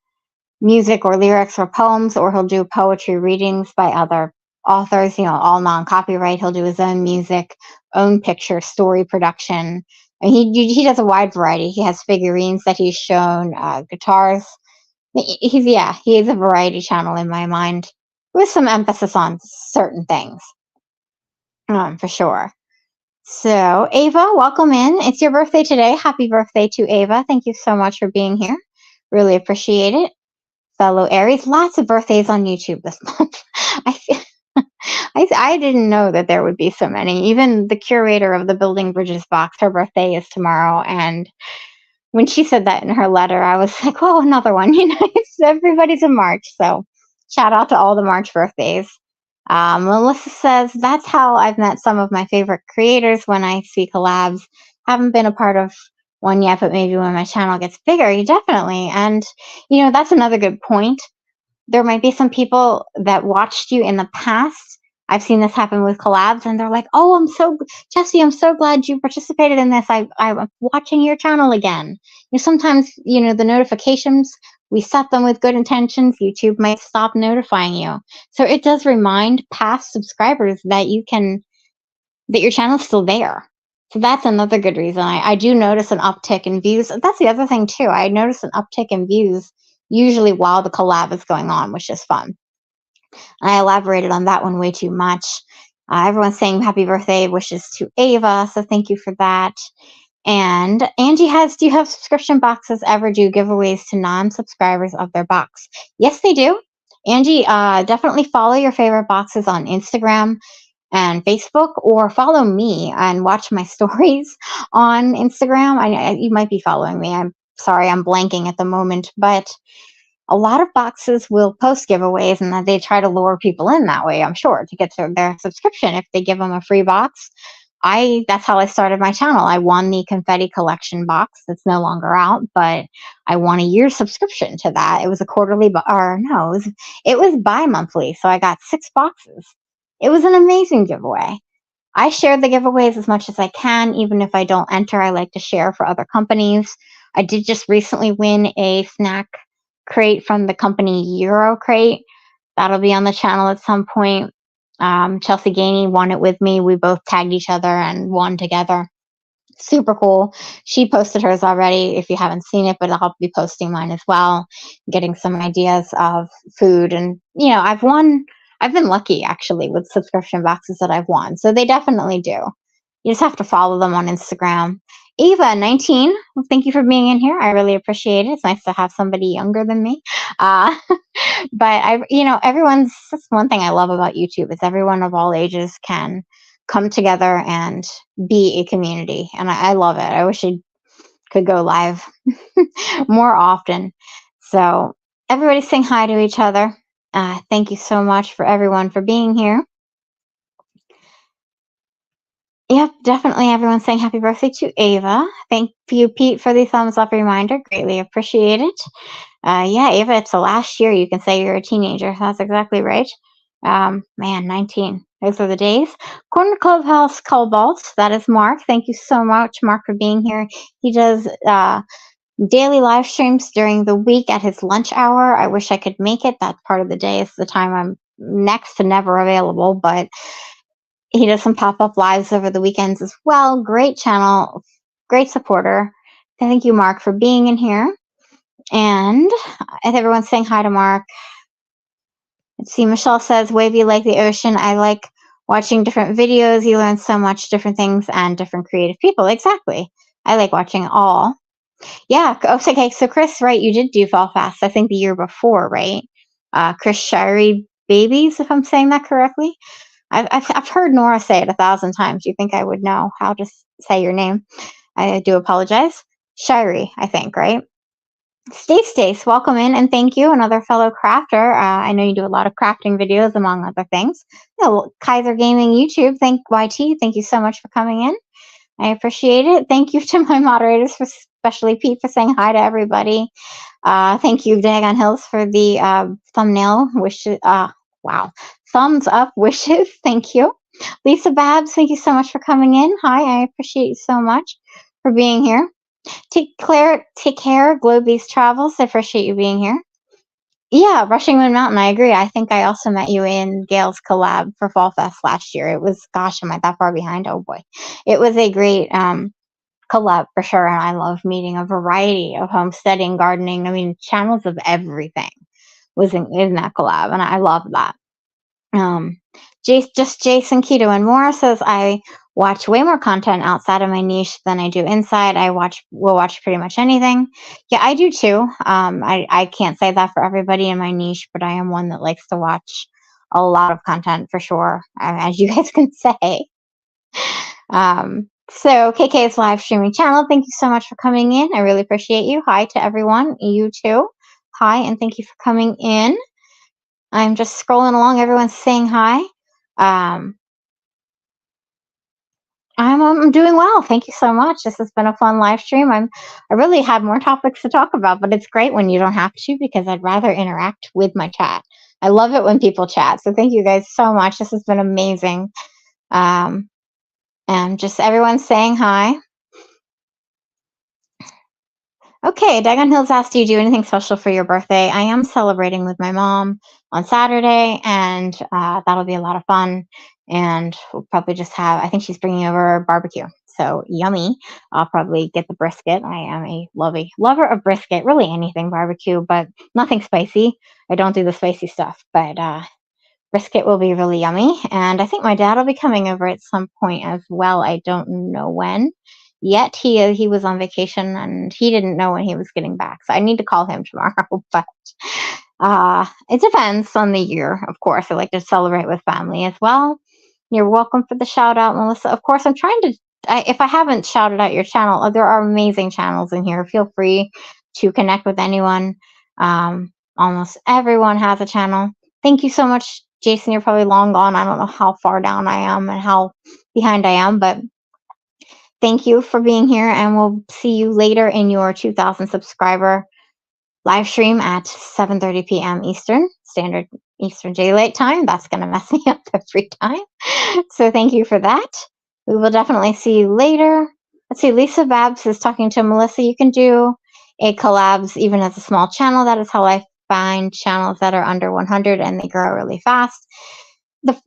S1: music or lyrics or poems, or he'll do poetry readings by other authors, all non-copyright. He'll do his own music, own picture, story production. And he does a wide variety. He has figurines that he's shown, guitars. He is a variety channel in my mind, with some emphasis on certain things, for sure. So, Ava, welcome in. It's your birthday today. Happy birthday to Ava. Thank you so much for being here. Really appreciate it. Fellow Aries, lots of birthdays on YouTube this month. I didn't know that there would be so many. Even the curator of the Building Bridges box, her birthday is tomorrow. And when she said that in her letter, I was like, oh, another one. Everybody's in March. So shout out to all the March birthdays. Melissa says, that's how I've met some of my favorite creators when I see collabs. Haven't been a part of one yet, but maybe when my channel gets bigger, definitely. And, that's another good point. There might be some people that watched you in the past. I've seen this happen with collabs, and they're like, oh, Jessie, I'm so glad you participated in this. I'm watching your channel again. Sometimes, the notifications, we set them with good intentions. YouTube might stop notifying you. So it does remind past subscribers that your channel's still there. So that's another good reason. I do notice an uptick in views. That's the other thing too. I notice an uptick in views usually while the collab is going on, which is fun. I elaborated on that one way too much. Everyone's saying happy birthday wishes to Ava, so thank you for that. And Angie do you have subscription boxes ever do giveaways to non-subscribers of their box? Yes, they do. Angie, definitely follow your favorite boxes on Instagram and Facebook, or follow me and watch my stories on Instagram. You might be following me. I'm sorry, I'm blanking at the moment, but a lot of boxes will post giveaways, and that they try to lure people in that way, I'm sure, to get to their subscription if they give them a free box. That's how I started my channel. I won the confetti collection box that's no longer out, but I won a year's subscription to that. It was a quarterly, it was bi-monthly, so I got 6 boxes. It was an amazing giveaway. I share the giveaways as much as I can. Even if I don't enter, I like to share for other companies. I did just recently win a snack crate from the company Euro Crate. That'll be on the channel at some point. Chelsea Gainey won it with me. We both tagged each other and won together. Super cool. She posted hers already if you haven't seen it, but I'll be posting mine as well, getting some ideas of food. And, I've been lucky actually with subscription boxes that I've won. So they definitely do. You just have to follow them on Instagram. Ava, 19, well, thank you for being in here. I really appreciate it. It's nice to have somebody younger than me. But that's one thing I love about YouTube is everyone of all ages can come together and be a community. And I love it. I wish I could go live more often. So everybody's saying hi to each other. Thank you so much for everyone for being here. Yep, definitely everyone's saying happy birthday to Ava. Thank you, Pete, for the thumbs up reminder. Greatly appreciate it. Ava, it's the last year you can say you're a teenager. That's exactly right. 19. Those are the days. Corner Clubhouse Cobalt, that is Mark. Thank you so much, Mark, for being here. He does daily live streams during the week at his lunch hour. I wish I could make it. That part of the day is the time I'm next to never available, but he does some pop-up lives over the weekends as well. Great channel, great supporter. Thank you, Mark, for being in here. And everyone's saying hi to Mark. Let's see, Michelle says, wavy like the ocean. I like watching different videos. You learn so much different things and different creative people. Exactly. I like watching all. Yeah. Oh, so, okay. So Chris, right? You did do Fall Fast. I think the year before, right? Chris Shirey Babies, if I'm saying that correctly. I've heard Nora say it 1,000 times. You think I would know how to say your name? I do apologize. Shirey, I think, right? Stace, welcome in and thank you, another fellow crafter. I know you do a lot of crafting videos, among other things. Kaiser Gaming YouTube, YT, thank you so much for coming in. I appreciate it. Thank you to my moderators, especially Pete, for saying hi to everybody. Thank you, Dagon Hills, for the thumbnail wishes. Wow, thumbs up wishes. Thank you, Lisa Babs. Thank you so much for coming in. Hi, I appreciate you so much for being here. Take care, Globe's Travels. I appreciate you being here. Yeah, Rushing Moon Mountain. I agree. I think I also met you in Gail's collab for Fall Fest last year. It was, gosh, am I that far behind? Oh boy, it was a great collab for sure. And I love meeting a variety of homesteading, gardening. I mean, channels of everything was in that collab, and I love that. Jason Keto and more says I watch way more content outside of my niche than I do inside. Will watch pretty much anything. Yeah, I do too. I can't say that for everybody in my niche, but I am one that likes to watch a lot of content for sure, as you guys can say. So KK's live streaming channel, thank you so much for coming in. I really appreciate you. Hi to everyone. You too. Hi, and thank you for coming in. I'm just scrolling along. Everyone's saying hi. I'm doing well. Thank you so much. This has been a fun live stream. I really had more topics to talk about, but it's great when you don't have to, because I'd rather interact with my chat. I love it when people chat. So thank you guys so much. This has been amazing. And just everyone saying hi. Okay, Dagon Hills asked, do you do anything special for your birthday? I am celebrating with my mom on Saturday, and that'll be a lot of fun. And we'll probably just I think she's bringing over barbecue. So yummy. I'll probably get the brisket. I am a lover of brisket, really anything barbecue, but nothing spicy. I don't do the spicy stuff, but brisket will be really yummy. And I think my dad will be coming over at some point as well. I don't know when yet. He was on vacation and he didn't know when he was getting back. So I need to call him tomorrow. But it depends on the year, of course. I like to celebrate with family as well. You're welcome for the shout out, Melissa. Of course, I'm trying to, if I haven't shouted out your channel, there are amazing channels in here. Feel free to connect with anyone. Almost everyone has a channel. Thank you so much, Jason. You're probably long gone. I don't know how far down I am and how behind I am, but thank you for being here, and we'll see you later in your 2,000 subscriber live stream at 7:30 p.m. Eastern Daylight Time. That's going to mess me up every time. So thank you for that. We will definitely see you later. Let's see, Lisa Babs is talking to Melissa. You can do a collabs even as a small channel. That is how I find channels that are under 100 and they grow really fast.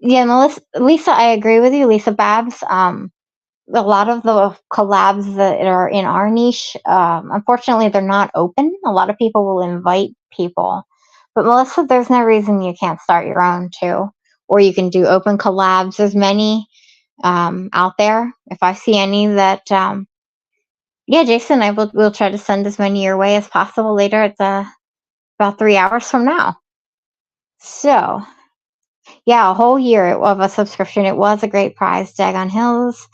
S1: Lisa, I agree with you, Lisa Babs. A lot of the collabs that are in our niche, unfortunately, they're not open. A lot of people will invite people. But Melissa, there's no reason you can't start your own too. Or you can do open collabs. There's many out there. If I see any that, yeah, Jason, we'll try to send as many your way as possible later. It's about 3 hours from now. So, yeah, a whole year of a subscription. It was a great prize, Dagon Hills.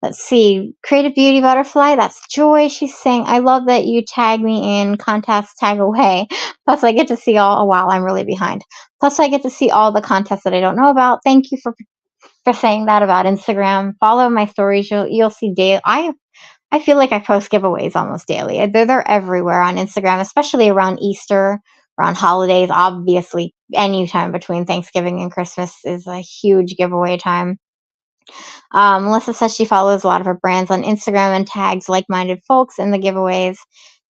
S1: Let's see, Creative Beauty Butterfly, that's Joy. She's saying, I love that you tag me in contests, tag away. Plus, I get to see all, oh, wow, I'm really behind. Plus, I get to see all the contests that I don't know about. Thank you for saying that about Instagram. Follow my stories. You'll see daily. I feel like I post giveaways almost daily. They're everywhere on Instagram, especially around Easter, around holidays. Obviously, any time between Thanksgiving and Christmas is a huge giveaway time. Melissa says she follows a lot of her brands on Instagram and tags like-minded folks in the giveaways.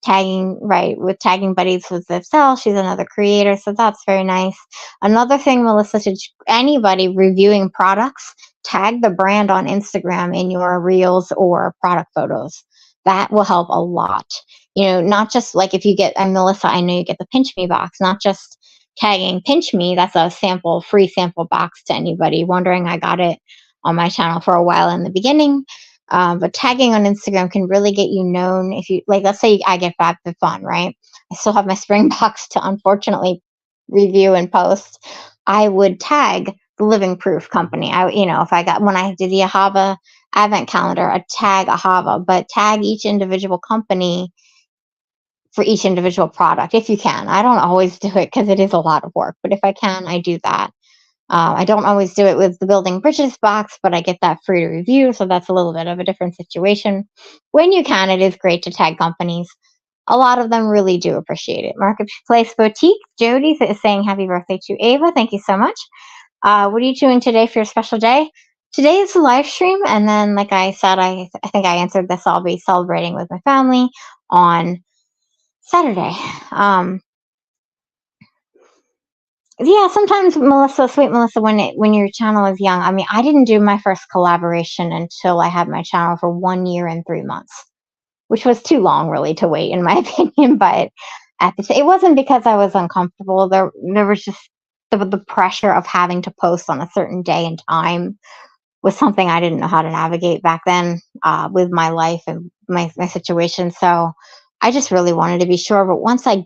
S1: Tagging buddies with Zipsell. She's another creator, so that's very nice. Another thing, Melissa, to anybody reviewing products, tag the brand on Instagram in your reels or product photos. That will help a lot. You know, not just like if you get, and Melissa, I know you get the Pinch Me box, not just tagging Pinch Me. That's a free sample box to anybody wondering. I got it on my channel for a while in the beginning. But tagging on Instagram can really get you known. If you like, let's say I get Fab for Fun, right? I still have my spring box to unfortunately review and post. I would tag the Living Proof company. If I got when I did the Ahava advent calendar, I'd tag Ahava, but tag each individual company for each individual product if you can. I don't always do it because it is a lot of work, but if I can, I do that. I don't always do it with the Building Bridges box, but I get that free to review, so that's a little bit of a different situation. When you can, it is great to tag companies. A lot of them really do appreciate it. Marketplace Boutique, Jody is saying happy birthday to Ava. Thank you so much. What are you doing today for your special day? Today is a live stream, and then, like I said, I think I answered this. I'll be celebrating with my family on Saturday. Yeah, sometimes Melissa, sweet Melissa, when your channel is young. I mean, I didn't do my first collaboration until I had my channel for 1 year and 3 months, which was too long, really, to wait, in my opinion. But it wasn't because I was uncomfortable. There was just the pressure of having to post on a certain day and time was something I didn't know how to navigate back then with my life and my situation. So I just really wanted to be sure. But once I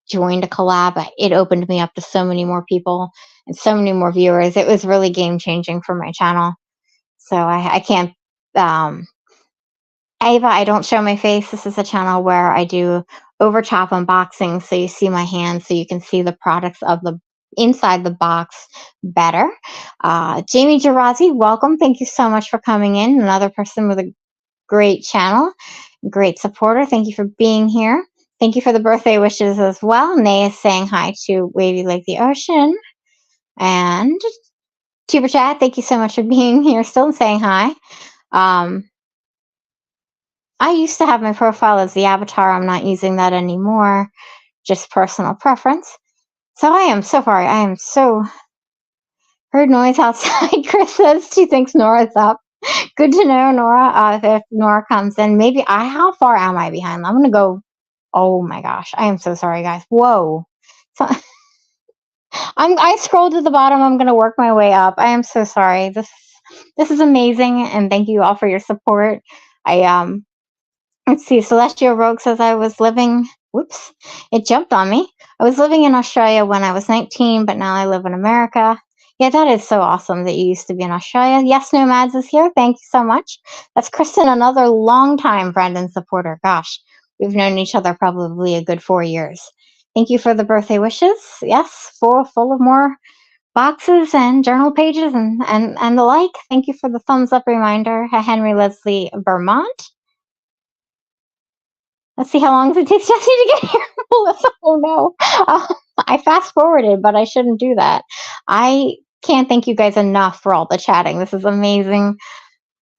S1: joined a collab, it opened me up to so many more people and so many more viewers. It was really game changing for my channel. So I can't, Ava, I don't show my face. This is a channel where I do over top unboxing. So you see my hands, so you can see the products of the inside the box better. Jamie Gerazi, welcome. Thank you so much for coming in. Another person with a great channel, great supporter. Thank you for being here. Thank you for the birthday wishes as well. Nay is saying hi to Wavy Like the Ocean. And Tuber Chat, thank you so much for being here still and saying hi. I used to have my profile as the avatar. I'm not using that anymore. Just personal preference. So I am so sorry. I am so... Heard noise outside. Chris says she thinks Nora's up. Good to know, Nora. If Nora comes in, maybe how far am I behind? I'm going to go... Oh my gosh. I am so sorry, guys. Whoa. So, I scrolled to the bottom. I'm going to work my way up. I am so sorry. This is amazing, and thank you all for your support. Let's see. Celestial Rogue says I was living... Whoops. It jumped on me. I was living in Australia when I was 19, but now I live in America. Yeah, that is so awesome that you used to be in Australia. Yes, Nomads is here. Thank you so much. That's Kristen, another longtime friend and supporter. Gosh, we've known each other probably a good 4 years. Thank you for the birthday wishes. Yes, full of more boxes and journal pages and the like. Thank you for the thumbs up reminder. Henry Leslie Vermont. Let's see how long it takes Jesse to get here. Oh no. I fast forwarded, but I shouldn't do that. I can't thank you guys enough for all the chatting. This is amazing.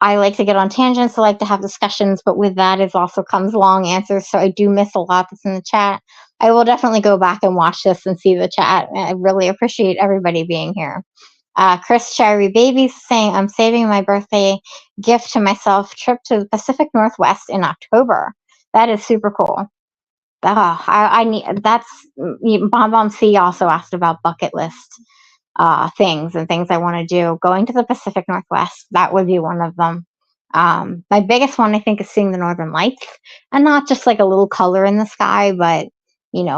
S1: I like to get on tangents. I like to have discussions, but with that is also comes long answers. So I do miss a lot that's in the chat. I will definitely go back and watch this and see the chat. I really appreciate everybody being here. Chris Cherry Babies saying, I'm saving my birthday gift to myself, trip to the Pacific Northwest in October. That is super cool. I need that's Bomb C also asked about bucket list things and things I want to do. Going to the Pacific Northwest, that would be one of them. My biggest one, I think, is seeing the Northern Lights, and not just like a little color in the sky, but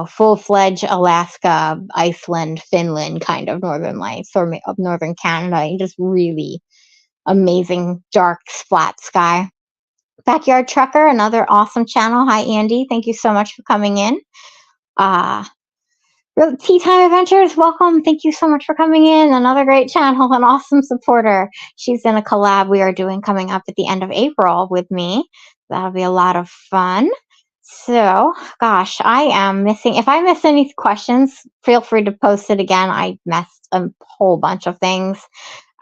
S1: full-fledged Alaska, Iceland, Finland kind of Northern Lights, or of Northern Canada. Just really amazing dark flat sky. Backyard Trucker, another awesome channel. Hi, Andy. Thank you so much for coming in. Tea Time Adventures, welcome. Thank you so much for coming in. Another great channel, an awesome supporter. She's in a collab we are doing coming up at the end of April with me. That'll be a lot of fun. So, gosh, I am missing. If I miss any questions, feel free to post it again. I messed a whole bunch of things.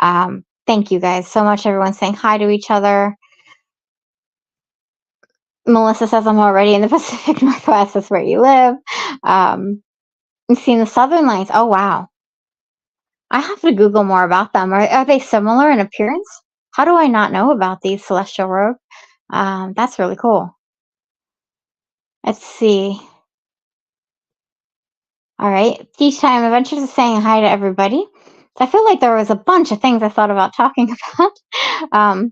S1: Thank you guys so much. Everyone's saying hi to each other. Melissa says, I'm already in the Pacific Northwest. That's where you live. You've seen the Southern Lights. Oh, wow. I have to Google more about them. Are they similar in appearance? How do I not know about these, Celestial Rogue? That's really cool. Let's see. All right. Tea Time Adventures is saying hi to everybody. So I feel like there was a bunch of things I thought about talking about.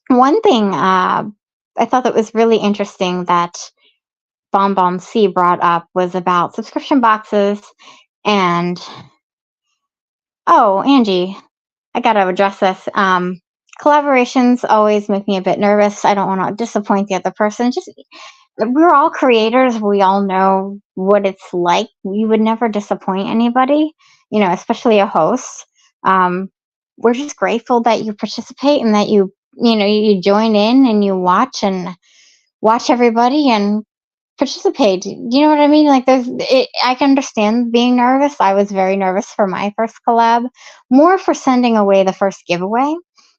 S1: One thing I thought that was really interesting that Bomb Bomb C brought up was about subscription boxes and oh, Angie, I gotta address this. Collaborations always make me a bit nervous. I don't want to disappoint the other person. Just we're all creators. We all know what it's like. We would never disappoint anybody, especially a host. Um, we're just grateful that you participate and that you join in and you watch everybody and participate. You know what I mean? Like I can understand being nervous. I was very nervous for my first collab, more for sending away the first giveaway.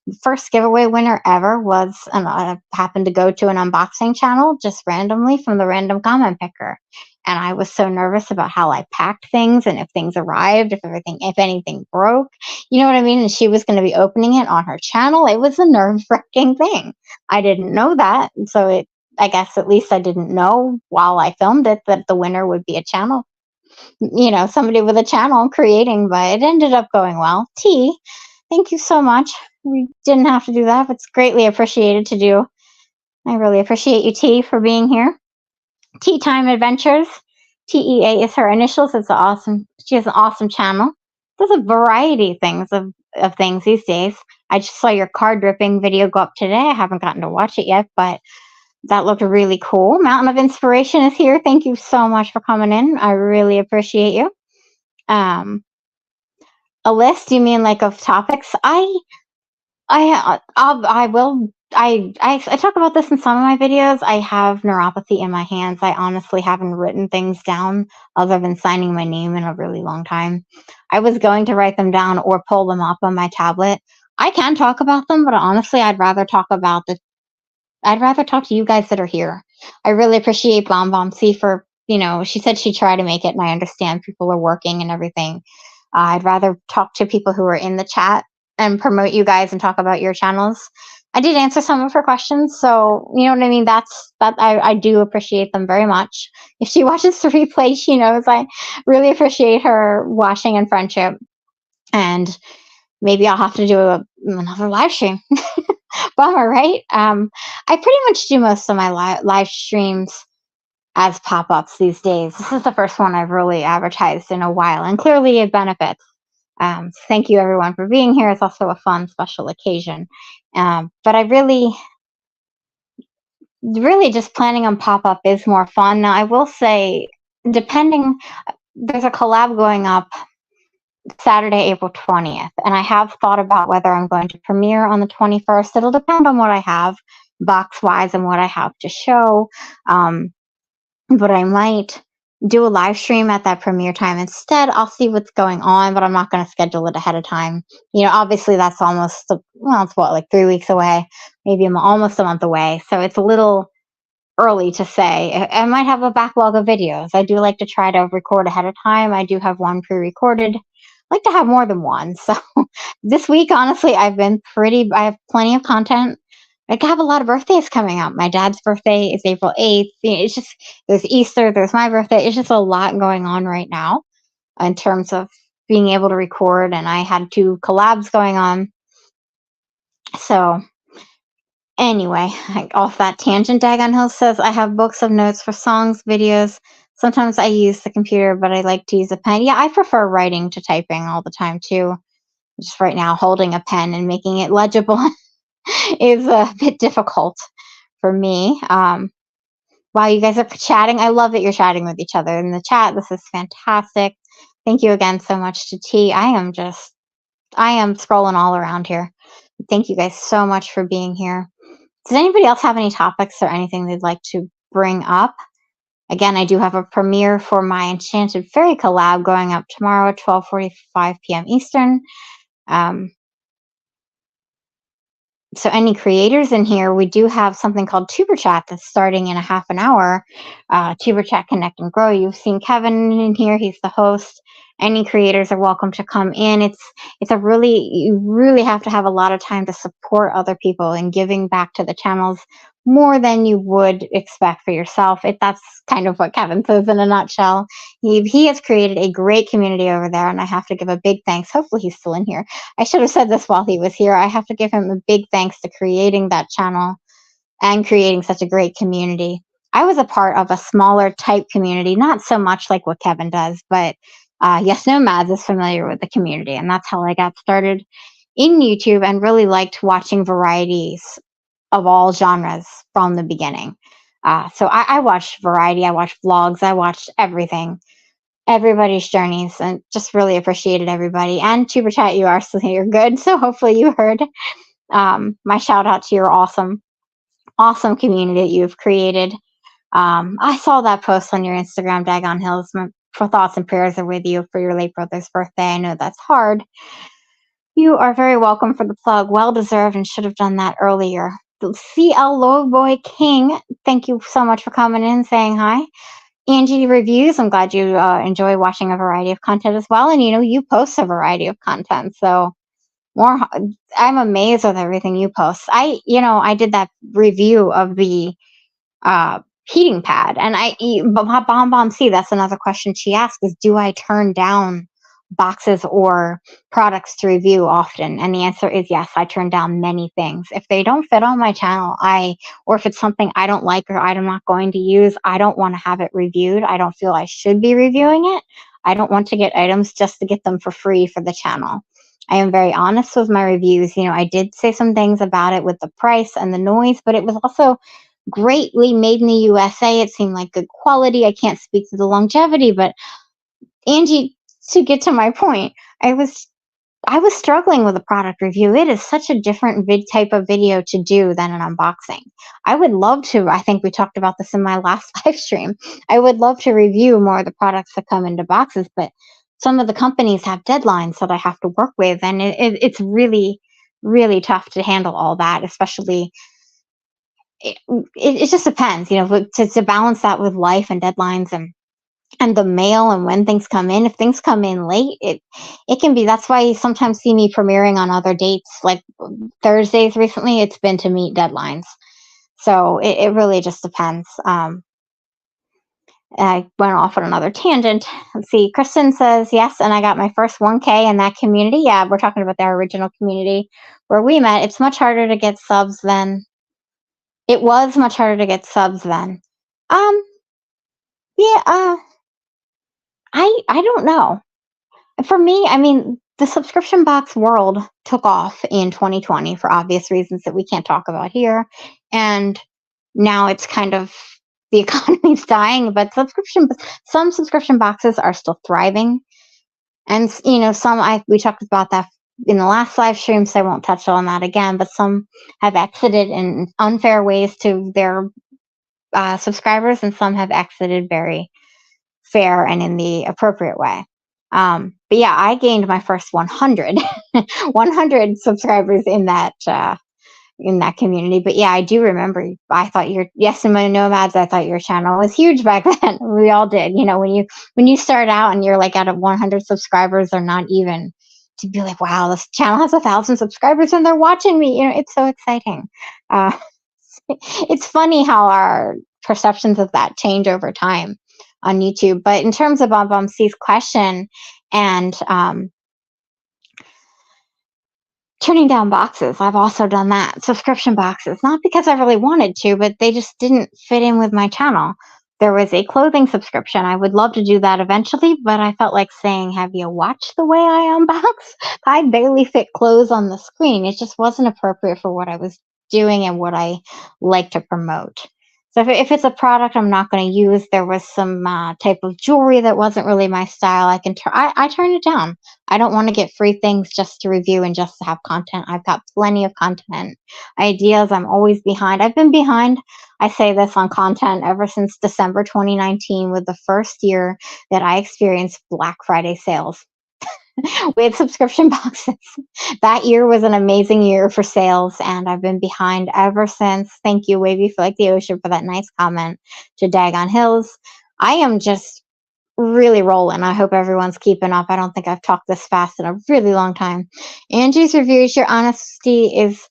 S1: The first giveaway winner ever was, and I happened to go to an unboxing channel just randomly from the random comment picker. And I was so nervous about how I packed things and if things arrived, if anything broke, you know what I mean? And she was going to be opening it on her channel. It was a nerve wracking thing. I didn't know that. So I guess at least I didn't know while I filmed it that the winner would be a channel, somebody with a channel creating, but it ended up going well. T, thank you so much. We didn't have to do that, but it's greatly appreciated to do. I really appreciate you, T, for being here. Tea Time Adventures. TEA is her initials. She has an awesome channel. Does a variety of things these days. I just saw your card ripping video go up today. I haven't gotten to watch it yet, but that looked really cool. Mountain of Inspiration is here. Thank you so much for coming in. I really appreciate you. A list? You mean like of topics? I talk about this in some of my videos. I have neuropathy in my hands. I honestly haven't written things down other than signing my name in a really long time. I was going to write them down or pull them up on my tablet. I can talk about them, but honestly, I'd rather talk to you guys that are here. I really appreciate Bomb Bomb C for, she said she'd try to make it, and I understand people are working and everything. I'd rather talk to people who are in the chat and promote you guys and talk about your channels. I did answer some of her questions, so you know what I mean. I do appreciate them very much. If she watches the replay, she knows I really appreciate her watching and friendship. And maybe I'll have to do another live stream. Bummer, right? I pretty much do most of my live streams as pop-ups these days. This is the first one I've really advertised in a while, and clearly it benefits. Thank you everyone for being here. It's also a fun special occasion. But I really just planning on pop-up is more fun. Now I will say, there's a collab going up Saturday, April 20th, and I have thought about whether I'm going to premiere on the 21st. It'll depend on what I have box-wise and what I have to show. But I might do a live stream at that premiere time instead. I'll see what's going on, but I'm not going to schedule it ahead of time. Obviously that's it's like 3 weeks away, maybe almost a month away. So it's a little early to say. I might have a backlog of videos. I do like to try to record ahead of time. I do have one pre-recorded. I like to have more than one. So this week, honestly, I have plenty of content. I have a lot of birthdays coming up. My dad's birthday is April 8th. It's just, there's Easter, there's my birthday. It's just a lot going on right now in terms of being able to record. And I had 2 collabs going on. So anyway, off that tangent, Dagon Hill says, I have books of notes for songs, videos. Sometimes I use the computer, but I like to use a pen. Yeah, I prefer writing to typing all the time too. Just right now, holding a pen and making it legible is a bit difficult for me. While you guys are chatting, I love that you're chatting with each other in the chat. This is fantastic. Thank you again so much to T. I am scrolling all around here. Thank you guys so much for being here. Does anybody else have any topics or anything they'd like to bring up? Again, I do have a premiere for my Enchanted Fairy collab going up tomorrow at 12:45 p.m. Eastern. So any creators in here, we do have something called Tuber Chat that's starting in a half an hour. Tuber Chat Connect and Grow. You've seen Kevin in here. He's the host. Any creators are welcome to come in. You really have to have a lot of time to support other people and giving back to the channels more than you would expect for yourself. That's kind of what Kevin says in a nutshell. He has created a great community over there, and I have to give a big thanks. Hopefully he's still in here. I should have said this while he was here. I have to give him a big thanks to creating that channel and creating such a great community. I was a part of a smaller type community, not so much like what Kevin does, but Yes Nomads is familiar with the community, and that's how I got started in YouTube and really liked watching varieties of all genres from the beginning. So I watched variety, I watched vlogs, I watched everything, everybody's journeys, and just really appreciated everybody. And Tuber Chat, you are still here, good. So hopefully you heard my shout out to your awesome community that you've created. I saw that post on your Instagram, Dagon Hills. My thoughts and prayers are with you for your late brother's birthday. I know that's hard. You are very welcome for the plug. Well deserved, and should have done that earlier. CL Lowboy King, thank you so much for coming in and saying hi. Angie Reviews, I'm glad you enjoy watching a variety of content as well. And you post a variety of content. So I'm amazed with everything you post. I did that review of the heating pad, and Bomb C, that's another question she asked, is do I turn down boxes or products to review often? And the answer is yes. I turn down many things if they don't fit on my channel, or if it's something I don't like or I'm not going to use, I don't want to have it reviewed. I don't feel I should be reviewing it. I don't want to get items just to get them for free for the channel. I am very honest with my reviews. I did say some things about it with the price and the noise, but it was also greatly made in the USA. It seemed like good quality. I can't speak to the longevity, but Angie, to get to my point, I was struggling with a product review. It is such a different type of video to do than an unboxing. I would love to, I think we talked about this in my last live stream, I would love to review more of the products that come into boxes, but some of the companies have deadlines that I have to work with, and it's really, really tough to handle all that, especially it just depends, to balance that with life and deadlines and the mail and when things come in. If things come in late, it can be. That's why you sometimes see me premiering on other dates, like Thursdays recently. It's been to meet deadlines, so it really just depends. I went off on another tangent. Let's see. Kristen says yes, and I got my first 1K in that community. Yeah, we're talking about our original community where we met. It's much harder to get subs than it was. Much harder to get subs than. Yeah. I don't know. For me, I mean, the subscription box world took off in 2020 for obvious reasons that we can't talk about here. And now it's kind of, the economy's dying, but some subscription boxes are still thriving. And, we talked about that in the last live stream, so I won't touch on that again, but some have exited in unfair ways to their subscribers, and some have exited very fair and in the appropriate way. But yeah, I gained my first 100 subscribers in that community. But yeah, I do remember. I thought Yes Nomads, I thought your channel was huge back then. We all did. When you start out and you're like at 100 subscribers, or not even, to be like, wow, this channel has 1,000 subscribers and they're watching me. It's so exciting. It's funny how our perceptions of that change over time on YouTube. But in terms of Bomb C's question and turning down boxes, I've also done that. Subscription boxes, not because I really wanted to, but they just didn't fit in with my channel. There was a clothing subscription. I would love to do that eventually, but I felt like saying, have you watched the way I unbox? I barely fit clothes on the screen. It just wasn't appropriate for what I was doing and what I like to promote. So if it's a product I'm not going to use, there was some type of jewelry that wasn't really my style, I turn it down. I don't want to get free things just to review and just to have content. I've got plenty of content ideas. I'm always behind. I've been behind, I say this, on content ever since December 2019, with the first year that I experienced Black Friday sales with subscription boxes. That year was an amazing year for sales, and I've been behind ever since. Thank you, Wavy for like the ocean, for that nice comment to Dagon Hills. I am just really rolling. I hope everyone's keeping up. I don't think I've talked this fast in a really long time. Angie's reviews, your honesty is,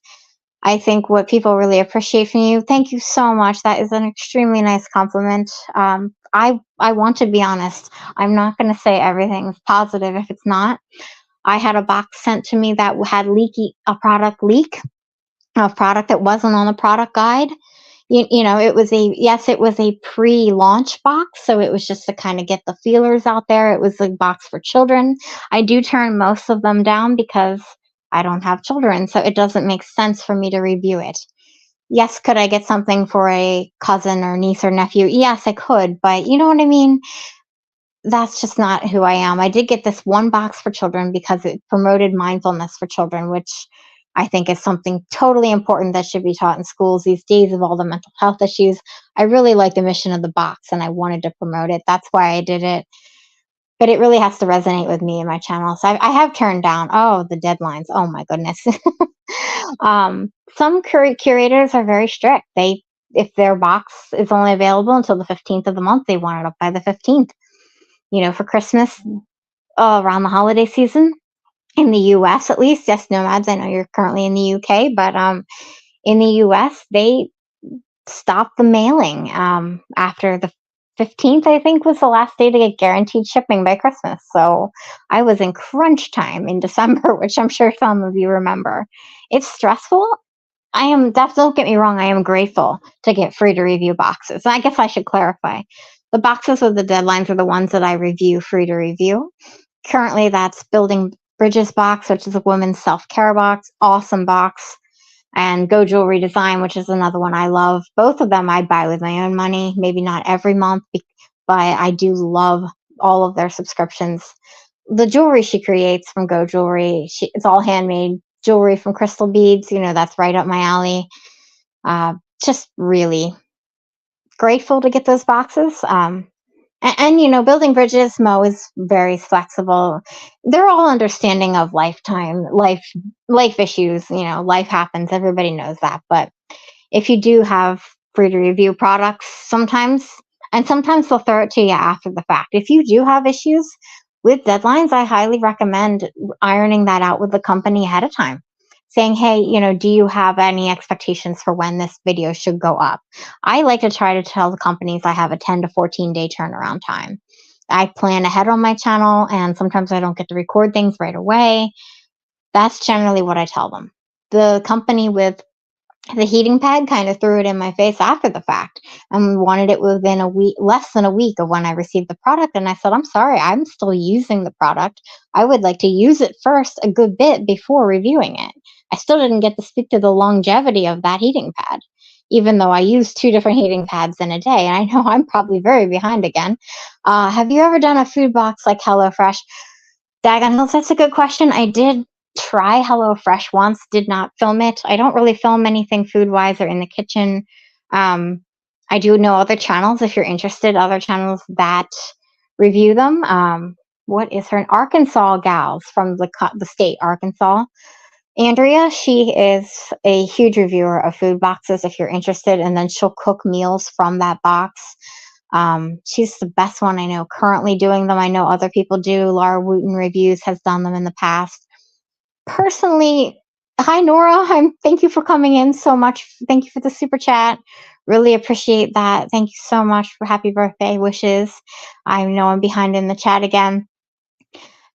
S1: I think what people really appreciate from you. Thank you so much. That is an extremely nice compliment. I want to be honest. I'm not going to say everything's positive if it's not. I had a box sent to me that had a product leak, a product that wasn't on the product guide. You know, it was it was a pre-launch box, so it was just to kind of get the feelers out there. It was a box for children. I do turn most of them down because I don't have children, so it doesn't make sense for me to review it. Yes, could I get something for a cousin or niece or nephew? Yes, I could, but you know what I mean? That's just not who I am. I did get this one box for children because it promoted mindfulness for children, which I think is something totally important that should be taught in schools these days of all the mental health issues. I really like the mission of the box and I wanted to promote it. That's why I did it. But it really has to resonate with me and my channel. So I have turned down, the deadlines. Oh my goodness. Some curators are very strict. If their box is only available until the 15th of the month, they want it up by the 15th. You know, for Christmas, around the holiday season in the US at least. Yes, nomads, I know you're currently in the UK, but in the US, they stopped the mailing after the 15th, I think, was the last day to get guaranteed shipping by Christmas. So I was in crunch time in December, which I'm sure some of you remember. It's stressful. Don't get me wrong, I am grateful to get free to review boxes. And I guess I should clarify. The boxes with the deadlines are the ones that I review free to review. Currently, that's Building Bridges box, which is a women's self-care box, awesome box, and Go Jewelry Design, which is another one I love. Both of them I buy with my own money, maybe not every month, but I do love all of their subscriptions. The jewelry she creates from Go Jewelry, it's all handmade jewelry from crystal beads. You know, that's right up my alley. Just really grateful to get those boxes. You know, Building Bridges, Mo is very flexible. They're all understanding of life issues. You know, life happens. Everybody knows that. But if you do have free to review products, sometimes they'll throw it to you after the fact. If you do have issues with deadlines, I highly recommend ironing that out with the company ahead of time. Saying, hey, you know, do you have any expectations for when this video should go up? I like to try to tell the companies I have a 10 to 14 day turnaround time. I plan ahead on my channel, and sometimes I don't get to record things right away. That's generally what I tell them. The company with the heating pad kind of threw it in my face after the fact and wanted it within a week, less than a week of when I received the product. And I said, I'm sorry, I'm still using the product. I would like to use it first a good bit before reviewing it. I still didn't get to speak to the longevity of that heating pad, even though I used 2 different heating pads in a day. And I know I'm probably very behind again. Have you ever done a food box like HelloFresh? Dagon Hills, that's a good question. I did try HelloFresh once, did not film it. I don't really film anything food wise or in the kitchen. I do know other channels if you're interested, other channels that review them. What is her? Arkansas Gals from the state, Arkansas. Andrea, she is a huge reviewer of food boxes if you're interested, and then she'll cook meals from that box. She's the best one I know currently doing them. I know other people do. Laura Wooten Reviews has done them in the past. Personally, hi Nora. Thank you for coming in so much. Thank you for the super chat. Really appreciate that. Thank you so much for happy birthday wishes. I know I'm behind in the chat again.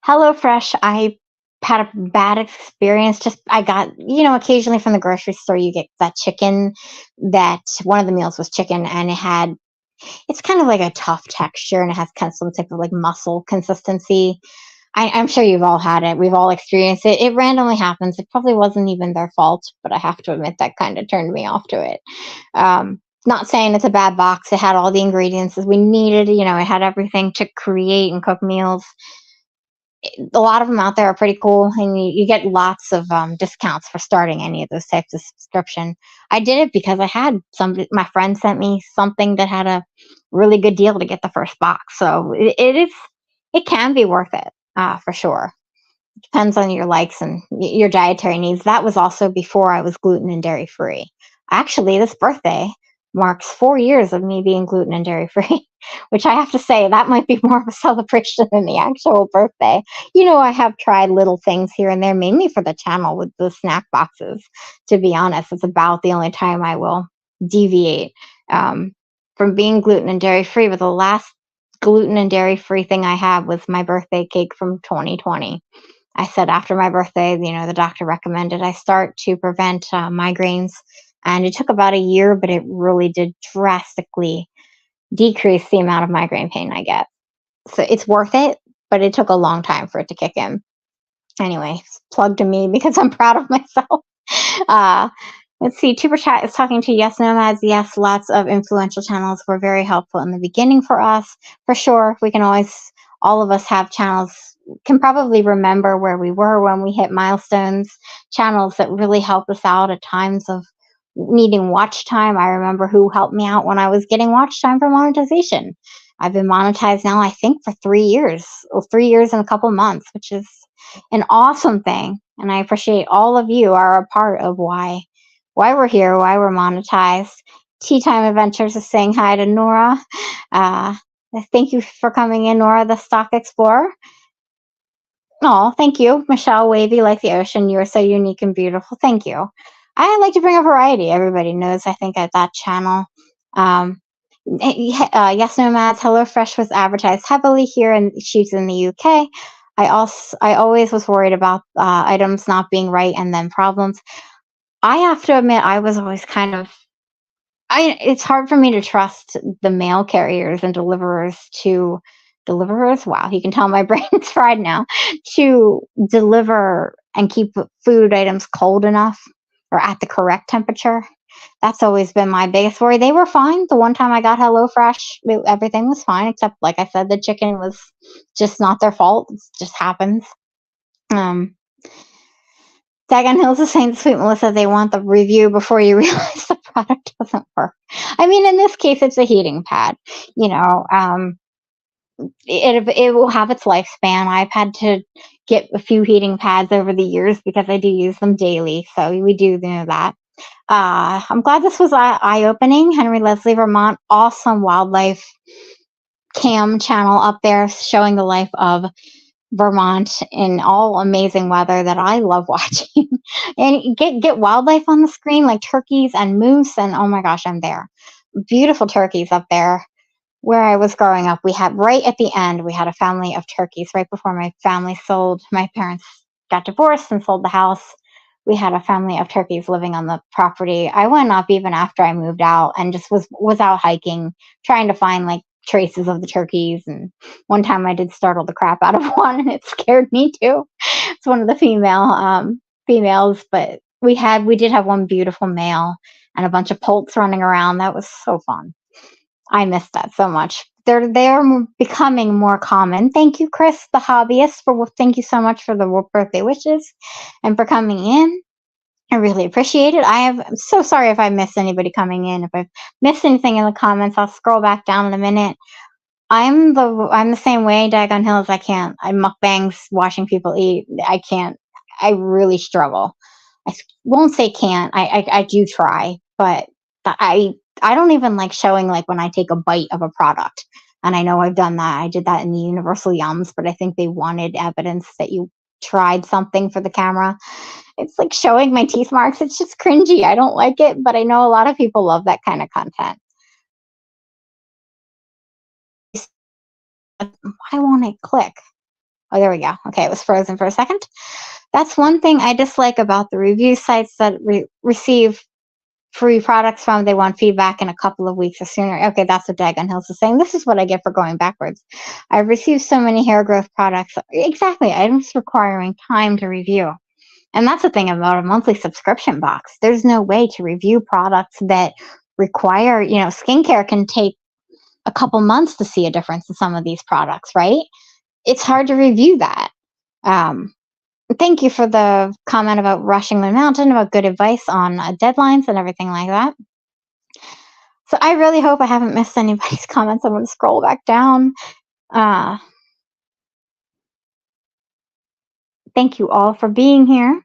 S1: HelloFresh, I had a bad experience. I got, you know, occasionally from the grocery store, you get that chicken, that one of the meals was chicken, and it's kind of like a tough texture, and it has kind of some type of like muscle consistency. I'm sure you've all had it. We've all experienced it. It randomly happens. It probably wasn't even their fault, but I have to admit that kind of turned me off to it. Not saying it's a bad box. It had all the ingredients that we needed. You know, it had everything to create and cook meals. A lot of them out there are pretty cool, and you get lots of discounts for starting any of those types of subscription. I did it because my friend sent me something that had a really good deal to get the first box. So it can be worth it for sure. Depends on your likes and your dietary needs. That was also before I was gluten and dairy free. Actually, this birthday, marks 4 years of me being gluten and dairy free, which I have to say that might be more of a celebration than the actual birthday. I have tried little things here and there, mainly for the channel with the snack boxes. To be honest, it's about the only time I will deviate from being gluten and dairy free. But the last gluten and dairy free thing I had was my birthday cake from 2020. I said after my birthday, the doctor recommended I start to prevent migraines. And it took about a year, but it really did drastically decrease the amount of migraine pain I get. So it's worth it, but it took a long time for it to kick in. Anyway, plug to me because I'm proud of myself. Uh, let's see. Tuber Chat is talking to Yes Nomads. Yes, lots of influential channels were very helpful in the beginning for us. For sure, we can always, all of us have channels, can probably remember where we were when we hit milestones, channels that really help us out at times of needing watch time. I remember who helped me out when I was getting watch time for monetization. I've been monetized now, I think, for 3 years, or 3 years and a couple months, which is an awesome thing. And I appreciate all of you are a part of why we're here, why we're monetized. Tea Time Adventures is saying hi to Nora. Uh, Thank you for coming in, Nora, the Stock Explorer. Oh, thank you, Michelle. Wavy like the ocean. You are so unique and beautiful. Thank you. I like to bring a variety. Everybody knows, I think, at that channel. Yes Nomads, HelloFresh was advertised heavily here, and she's in the UK. I always was worried about items not being right and then problems. I have to admit, I was always kind of, it's hard for me to trust the mail carriers and deliverers. Wow, you can tell my brain's fried now. To deliver and keep food items cold enough or at the correct temperature. That's always been my biggest worry. They were fine. The one time I got HelloFresh, everything was fine, except, like I said, the chicken was just not their fault. It just happens. Um, Dagon Hills is saying, Sweet Melissa, they want the review before you realize the product doesn't work. I mean, in this case, it's a heating pad. It will have its lifespan. I've had to get a few heating pads over the years because I do use them daily. So we do know that. I'm glad this was eye-opening. Henry Leslie, Vermont, awesome wildlife cam channel up there showing the life of Vermont in all amazing weather that I love watching. And get wildlife on the screen like turkeys and moose, and oh my gosh, I'm there. Beautiful turkeys up there. Where I was growing up, we had, right at the end, we had a family of turkeys right before my family sold. My parents got divorced and sold the house. We had a family of turkeys living on the property. I went up even after I moved out and just was out hiking, trying to find like traces of the turkeys. And one time I did startle the crap out of one, and it scared me too. It's one of the females, but we did have one beautiful male and a bunch of poults running around. That was so fun. I miss that so much. They're becoming more common. Thank you, Chris, the hobbyist, thank you so much for the birthday wishes and for coming in. I really appreciate it. I'm so sorry if I missed anybody coming in. If I've missed anything in the comments, I'll scroll back down in a minute. I'm the same way, Dagon Hills. I mukbangs watching people eat. I can't. I really struggle. I won't say can't. I do try, but I don't even like showing like when I take a bite of a product. And I know I've done that. I did that in the Universal Yums, but I think they wanted evidence that you tried something for the camera. It's like showing my teeth marks. It's just cringy. I don't like it, but I know a lot of people love that kind of content. Why won't it click? Oh, there we go. Okay, it was frozen for a second. That's one thing I dislike about the review sites that receive free products from. They want feedback in a couple of weeks or sooner. Okay, that's what Dagon Hills is saying. This is what I get for going backwards. I've received so many hair growth products. Exactly, items requiring time to review. And that's the thing about a monthly subscription box. There's no way to review products that require, skincare can take a couple months to see a difference in some of these products, right? It's hard to review that. Thank you for the comment about rushing the mountain, about good advice on deadlines and everything like that. So I really hope I haven't missed anybody's comments. I'm going to scroll back down. Thank you all for being here.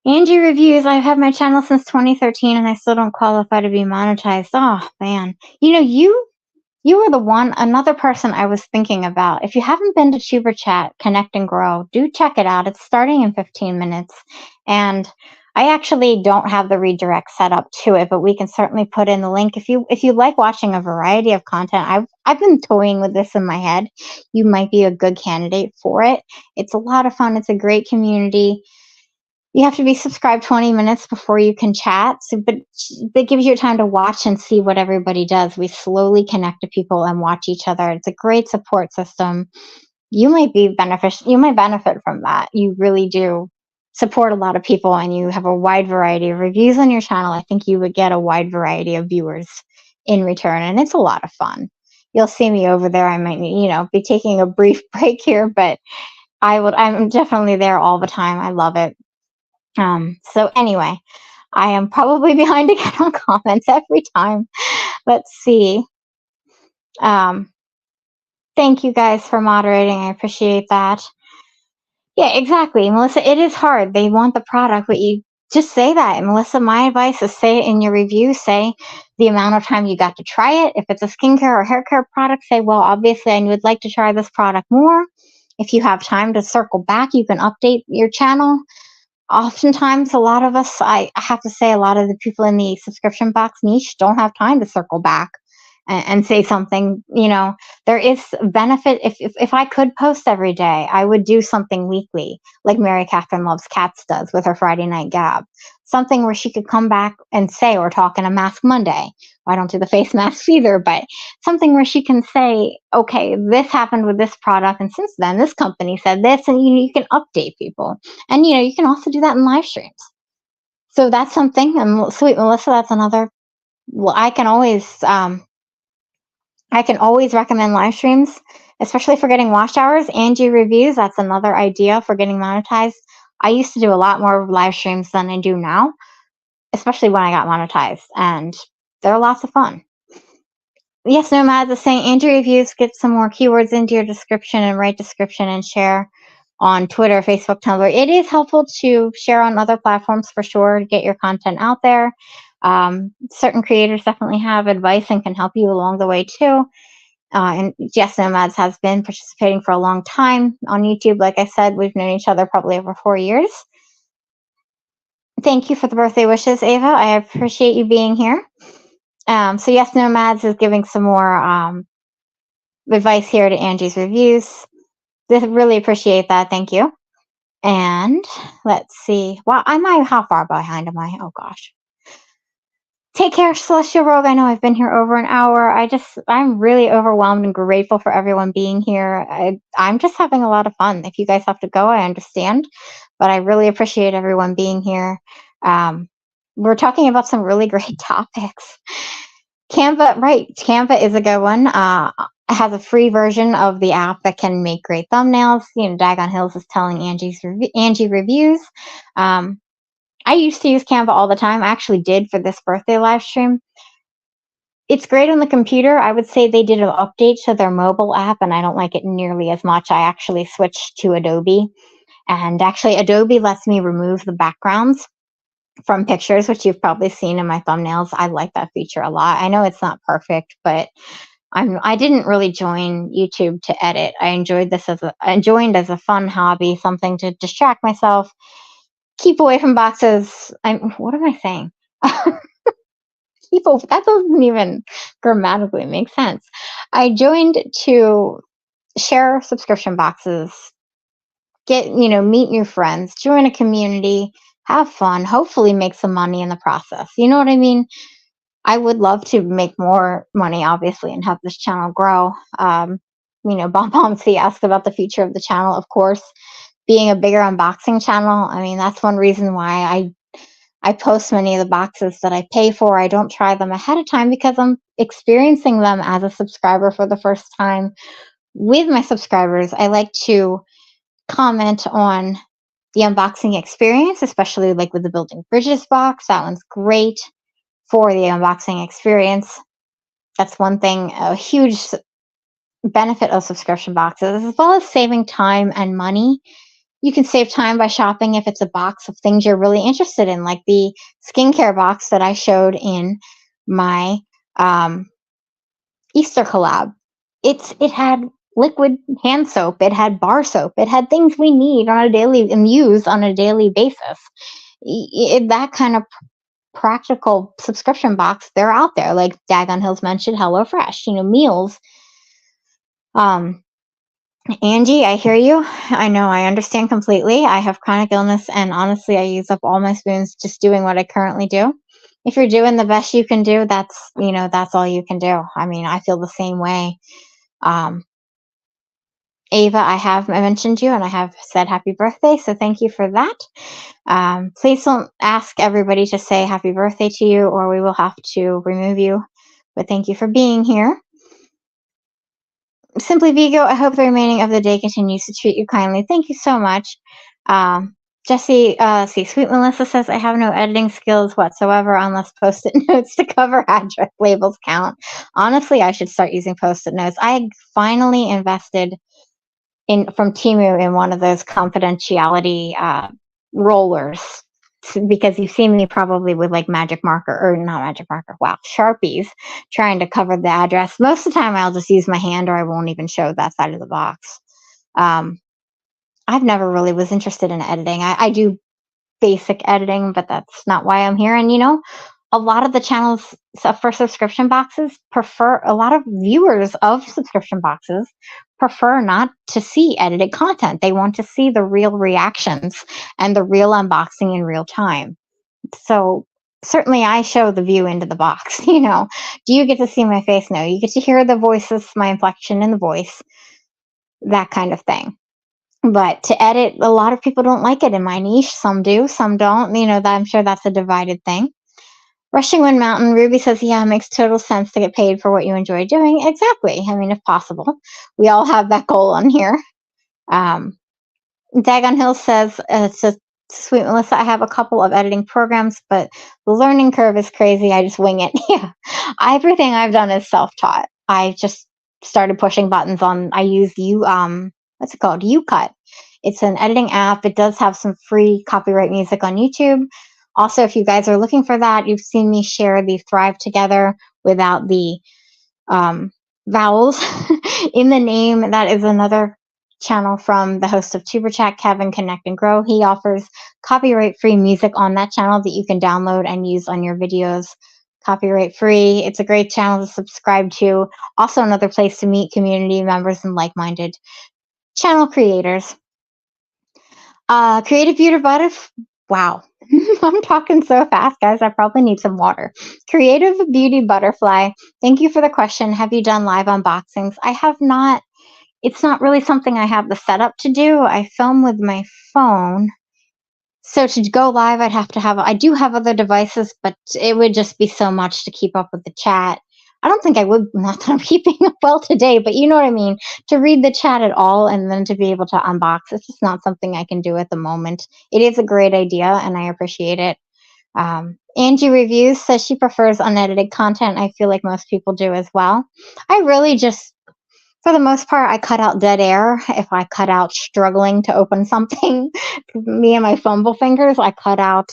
S1: Angie Reviews, I've had my channel since 2013 and I still don't qualify to be monetized. Oh, man. You were the one, another person I was thinking about. If you haven't been to Tuber Chat, Connect and Grow, do check it out. It's starting in 15 minutes. And I actually don't have the redirect set up to it, but we can certainly put in the link. If you like watching a variety of content, I've been toying with this in my head. You might be a good candidate for it. It's a lot of fun. It's a great community. You have to be subscribed 20 minutes before you can chat, but it gives you time to watch and see what everybody does. We slowly connect to people and watch each other. It's a great support system. You might benefit from that. You really do support a lot of people and you have a wide variety of reviews on your channel. I think you would get a wide variety of viewers in return, and it's a lot of fun. You'll see me over there. I might, be taking a brief break here, but I'm definitely there all the time. I love it. So anyway, I am probably behind again on comments every time. Let's see. Thank you guys for moderating. I appreciate that. Yeah, exactly. Melissa, it is hard. They want the product, but you just say that. And Melissa, my advice is say it in your review, say the amount of time you got to try it. If it's a skincare or hair care product, say, well, obviously I would like to try this product more. If you have time to circle back, you can update your channel. Oftentimes, a lot of us, I have to say, a lot of the people in the subscription box niche don't have time to circle back and say something. There is benefit. If I could post every day, I would do something weekly, like Mary Catherine Loves Cats does with her Friday Night Gab. Something where she could come back and say, or talk in a Mask Monday. I don't do the face masks either, but something where she can say, okay, this happened with this product, and since then, this company said this, and you can update people. And you can also do that in live streams. So that's something. And sweet Melissa, that's another. Well, I can always recommend live streams, especially for getting watch hours. Angie Reviews, that's another idea for getting monetized. I used to do a lot more live streams than I do now, especially when I got monetized, and they're lots of fun. Yes, Nomads is saying, Angie Reviews, get some more keywords into your description and write description and share on Twitter, Facebook, Tumblr. It is helpful to share on other platforms for sure to get your content out there. Certain creators definitely have advice and can help you along the way too. And Yes Nomads has been participating for a long time on YouTube. Like I said, we've known each other probably over 4 years. Thank you for the birthday wishes, Ava. I appreciate you being here. So Yes Nomads is giving some more advice here to Angie's Reviews. Really appreciate that. Thank you. And let's see. Wow, how far behind am I? Oh gosh. Take care, Celestial Rogue. I know I've been here over an hour. I'm really overwhelmed and grateful for everyone being here. I'm just having a lot of fun. If you guys have to go, I understand, but I really appreciate everyone being here. We're talking about some really great topics. Canva, right. Canva is a good one. It has a free version of the app that can make great thumbnails. Dagon Hills is telling Angie Reviews. I used to use Canva all the time. I actually did for this birthday live stream. It's great on the computer. I would say they did an update to their mobile app, and I don't like it nearly as much. I actually switched to Adobe, and actually Adobe lets me remove the backgrounds from pictures, which you've probably seen in my thumbnails. I like that feature a lot. I know it's not perfect, but I didn't really join YouTube to edit. I joined as a fun hobby, something to distract myself, keep away from boxes. What am I saying? That doesn't even grammatically make sense. I joined to share subscription boxes, meet new friends, join a community, have fun, hopefully make some money in the process. You know what I mean? I would love to make more money, obviously, and have this channel grow. Bomb C asked about the future of the channel. Of course, being a bigger unboxing channel, that's one reason why I post many of the boxes that I pay for. I don't try them ahead of time because I'm experiencing them as a subscriber for the first time with my subscribers. I like to comment on the unboxing experience, especially like with the Building Bridges box. That one's great for the unboxing experience. That's one thing, a huge benefit of subscription boxes, as well as saving time and money. You can save time by shopping if it's a box of things you're really interested in, like the skincare box that I showed in my um, Easter collab. It had liquid hand soap, it had bar soap, it had things we need on a daily and use on a daily basis. That kind of practical subscription box, they're out there. Like Dagon Hills mentioned, HelloFresh, meals. Um, Angie, I hear you. I know, I understand completely. I have chronic illness, and honestly, I use up all my spoons just doing what I currently do. If you're doing the best you can do, that's all you can do. I mean, I feel the same way. Um, Ava, I mentioned you and I have said happy birthday, so thank you for that. Please don't ask everybody to say happy birthday to you or we will have to remove you. But thank you for being here. Simply Vigo, I hope the remaining of the day continues to treat you kindly. Thank you so much. Jesse, Sweet Melissa says, I have no editing skills whatsoever unless post-it notes to cover address labels count. Honestly, I should start using post-it notes. I finally invested from Temu in one of those confidentiality rollers, because you've seen me probably with like Sharpies trying to cover the address. Most of the time I'll just use my hand or I won't even show that side of the box. I've never really was interested in editing. I do basic editing, but that's not why I'm here. And a lot of the channels for subscription boxes a lot of viewers of subscription boxes prefer not to see edited content. They want to see the real reactions and the real unboxing in real time. So certainly I show the view into the box. Do you get to see my face? No. You get to hear the voices, my inflection in the voice, that kind of thing. But to edit, a lot of people don't like it in my niche. Some do, some don't. I'm sure that's a divided thing. Rushing Wind Mountain, Ruby says, yeah, it makes total sense to get paid for what you enjoy doing. Exactly. I mean, if possible. We all have that goal on here. Dagon Hill says, Sweet Melissa, I have a couple of editing programs, but the learning curve is crazy. I just wing it. Yeah. Everything I've done is self-taught. I just started pushing buttons I use what's it called? UCut. It's an editing app. It does have some free copyright music on YouTube. Also, if you guys are looking for that, you've seen me share the Thrive Together without the vowels in the name. That is another channel from the host of Tuber Chat, Kevin Connect and Grow. He offers copyright-free music on that channel that you can download and use on your videos. Copyright free. It's a great channel to subscribe to. Also another place to meet community members and like-minded channel creators. Creative Beauty Butterfly. Wow. I'm talking so fast, guys. I probably need some water. Creative Beauty Butterfly. Thank you for the question. Have you done live unboxings? I have not. It's not really something I have the setup to do. I film with my phone. So to go live, I do have other devices, but it would just be so much to keep up with the chat. I don't think I would, not that I'm keeping up well today, but you know what I mean? To read the chat at all and then to be able to unbox, it's just not something I can do at the moment. It is a great idea and I appreciate it. Angie Reviews says she prefers unedited content. I feel like most people do as well. I really just, for the most part, I cut out dead air. If I cut out struggling to open something, me and my fumble fingers, I cut out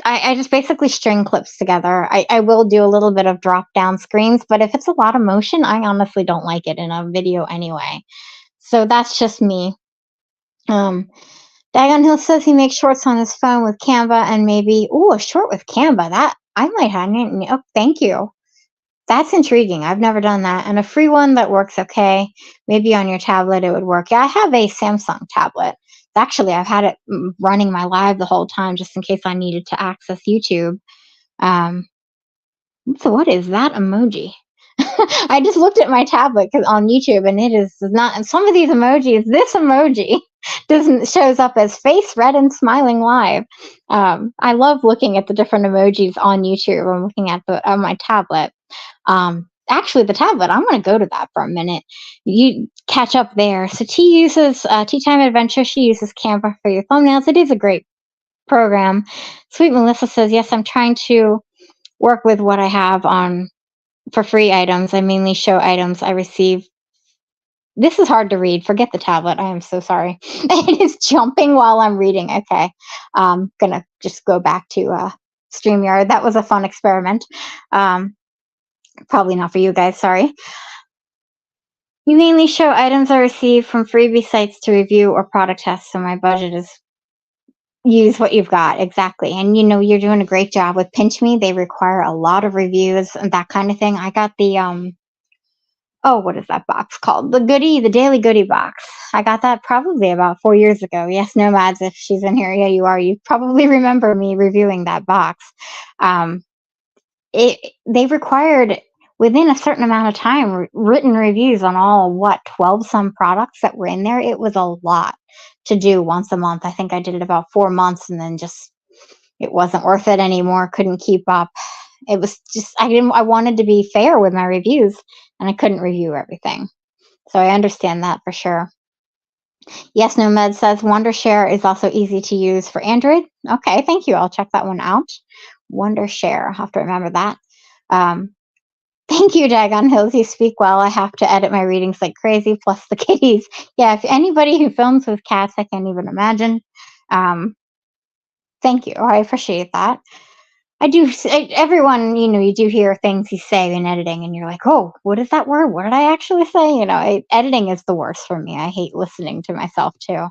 S1: I just basically string clips together. I will do a little bit of drop down screens, but if it's a lot of motion, I honestly don't like it in a video anyway. So that's just me. Dagon Hill says he makes shorts on his phone with Canva and maybe, a short with Canva. That I might have. Oh, thank you. That's intriguing. I've never done that. And a free one that works okay. Maybe on your tablet it would work. Yeah, I have a Samsung tablet. Actually, I've had it running my live the whole time just in case I needed to access YouTube. So what is that emoji? I just looked at my tablet on YouTube and it is not, some of these emojis, this emoji shows up as face red and smiling live. I love looking at the different emojis on YouTube. I'm looking at on my tablet. Actually, the tablet, I'm going to go to that for a minute. You catch up there. So Tea Time Adventure, she uses Canva for your thumbnails. It is a great program. Sweet Melissa says, yes, I'm trying to work with what I have for free items. I mainly show items I receive This is hard to read. Forget the tablet. I am so sorry. It is jumping while I'm reading. Okay. Gonna just go back to StreamYard. That was a fun experiment. Um, Probably not for you guys. Sorry. You mainly show items I receive from freebie sites to review or product test, so my budget is use what you've got. Exactly. And you're doing a great job with Pinch Me. They require a lot of reviews and that kind of thing. I got the oh, what is that box called? The daily goodie box. I got that probably about 4 years ago. Yes, Nomads, if she's in here, yeah, you are. You probably remember me reviewing that box. Um, they required within a certain amount of time written reviews on all 12 some products that were in there. It was a lot to do once a month. I think I did it about 4 months, and then just it wasn't worth it anymore. Couldn't keep up. It was just I wanted to be fair with my reviews, and I couldn't review everything. So I understand that for sure. Yes, Nomad says Wondershare is also easy to use for Android. Okay, thank you. I'll check that one out. Wondershare. I'll have to remember that. Thank you, Dagon Hills. You speak well. I have to edit my readings like crazy, plus the kitties. Yeah, if anybody who films with cats, I can't even imagine. Thank you. I appreciate that. Everyone, you do hear things you say in editing, and you're like, oh, what is that word? What did I actually say? Editing is the worst for me. I hate listening to myself, too.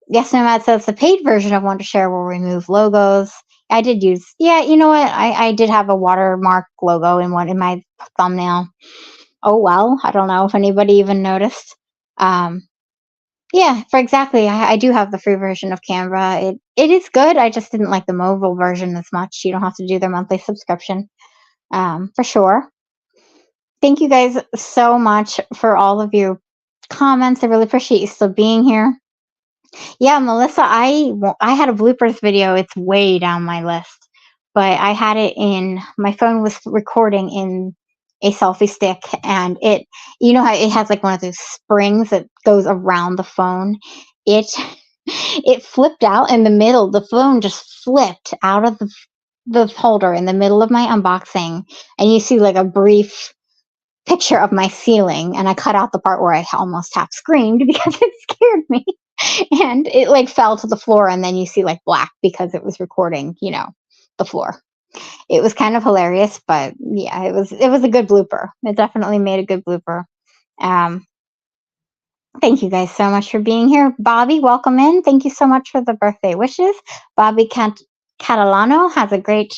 S1: Yes, Nomad says the paid version of Wondershare will remove logos. I did use, yeah, you know what? I did have a watermark logo in my thumbnail. Oh, well, I don't know if anybody even noticed. Yeah, for exactly. I do have the free version of Canva. It is good. I just didn't like the mobile version as much. You don't have to do their monthly subscription, for sure. Thank you guys so much for all of your comments. I really appreciate you still being here. Yeah, Melissa, I had a bloopers video. It's way down my list, but I had it in my phone was recording in a selfie stick, and you know how it has like one of those springs that goes around the phone. It it flipped out in the middle. The phone just flipped out of the holder in the middle of my unboxing, and you see like a brief picture of my ceiling, and I cut out the part where I almost half screamed because it scared me. And it like fell to the floor, and then you see like black because it was recording, the floor. It was kind of hilarious, but yeah, it was a good blooper. It definitely made a good blooper. Um, Thank you guys so much for being here. Bobby, welcome in. Thank you so much for the birthday wishes. Bobby Catalano has a great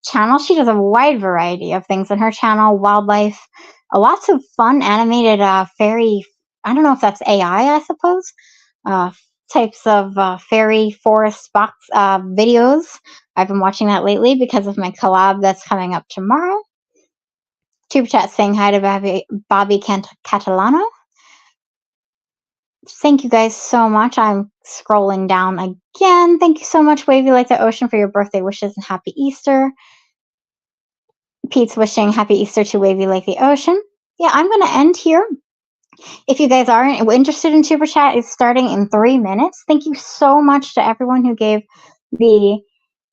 S1: channel. She does a wide variety of things on her channel, wildlife, lots of fun animated fairy, I don't know if that's AI, I suppose, types of fairy forest box videos. I've been watching that lately because of my collab that's coming up tomorrow. Super chat saying hi to Bobby Catalano. Thank you guys so much. I'm scrolling down again. Thank you so much, Wavy Like the Ocean, for your birthday wishes and happy Easter. Pete's wishing happy Easter to Wavy Like the Ocean. Yeah, I'm going to end here. If you guys are interested in Super Chat, it's starting in 3 minutes. Thank you so much to everyone who gave the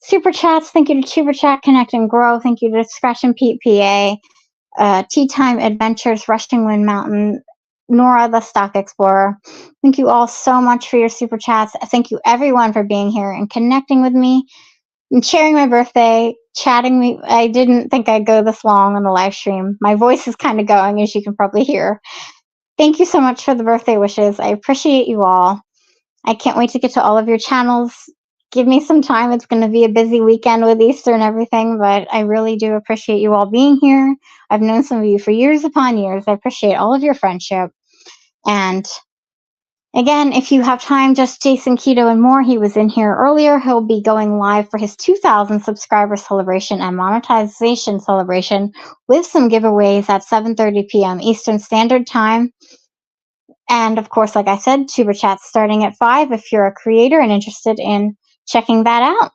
S1: Super Chats. Thank you to Super Chat, Connect and Grow. Thank you to Scratch and Pete PA, Tea Time Adventures, Rushing Wind Mountain, Nora the Stock Explorer. Thank you all so much for your Super Chats. Thank you everyone for being here and connecting with me and sharing my birthday, chatting me. I didn't think I'd go this long on the live stream. My voice is kind of going, as you can probably hear. Thank you so much for the birthday wishes. I appreciate you all. I can't wait to get to all of your channels. Give me some time. It's going to be a busy weekend with Easter and everything, but I really do appreciate you all being here. I've known some of you for years upon years. I appreciate all of your friendship. And again, if you have time, just Jason Keto and more. He was in here earlier. He'll be going live for his 2,000 subscriber celebration and monetization celebration with some giveaways at 7:30 p.m. Eastern Standard Time. And of course, like I said, Super Chat's starting at 5 if you're a creator and interested in checking that out.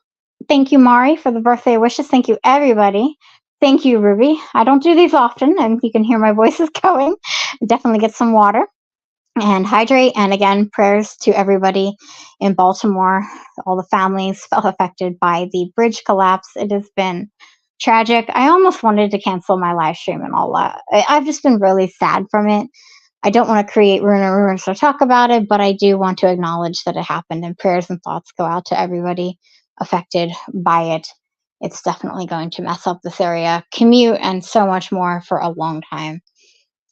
S1: Thank you, Mari, for the birthday wishes. Thank you, everybody. Thank you, Ruby. I don't do these often, and you can hear my voice is going. Definitely get some water and hydrate. And again, prayers to everybody in Baltimore, all the families affected by the bridge collapse. It has been tragic. I almost wanted to cancel my live stream and all that. I've just been really sad from it. I don't want to create rumors or talk about it, but I do want to acknowledge that it happened, and prayers and thoughts go out to everybody affected by it. It's definitely going to mess up this area, commute, and so much more for a long time.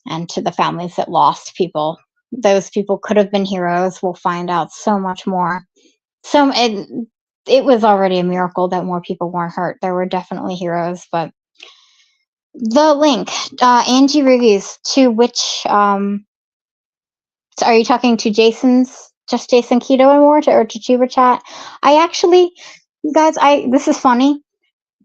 S1: And to the families that lost people, those people could have been heroes. We'll find out so much more. So it was already a miracle that more people weren't hurt. There were definitely heroes, but the link, Angie reviews, to which so are you talking to just Jason Keto and more, or to Tuber Chat? I actually, you guys, this is funny.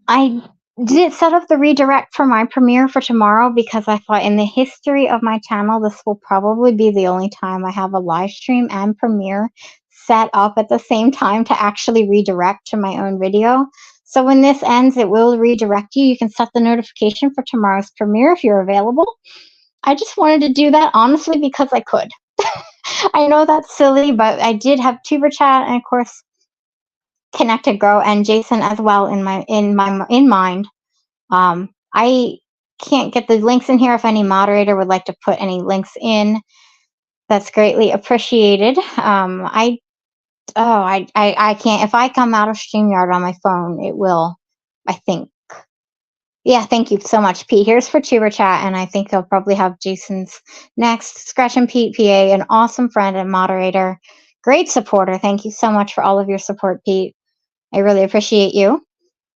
S1: I did set up the redirect for my premiere for tomorrow because I thought in the history of my channel, this will probably be the only time I have a live stream and premiere set up at the same time to actually redirect to my own video. So when this ends, it will redirect you. You can set the notification for tomorrow's premiere if you're available. I just wanted to do that honestly because I could. I know that's silly, but I did have Tuber Chat and of course Connected Grow and Jason as well in mind. I can't get the links in here. If any moderator would like to put any links in, that's greatly appreciated. I can't. If I come out of StreamYard on my phone, it will, I think. Yeah, thank you so much, Pete. Here's for Tuber Chat, and I think I'll probably have Jason's next. Scratch and Pete, PA, an awesome friend and moderator, great supporter. Thank you so much for all of your support, Pete. I really appreciate you.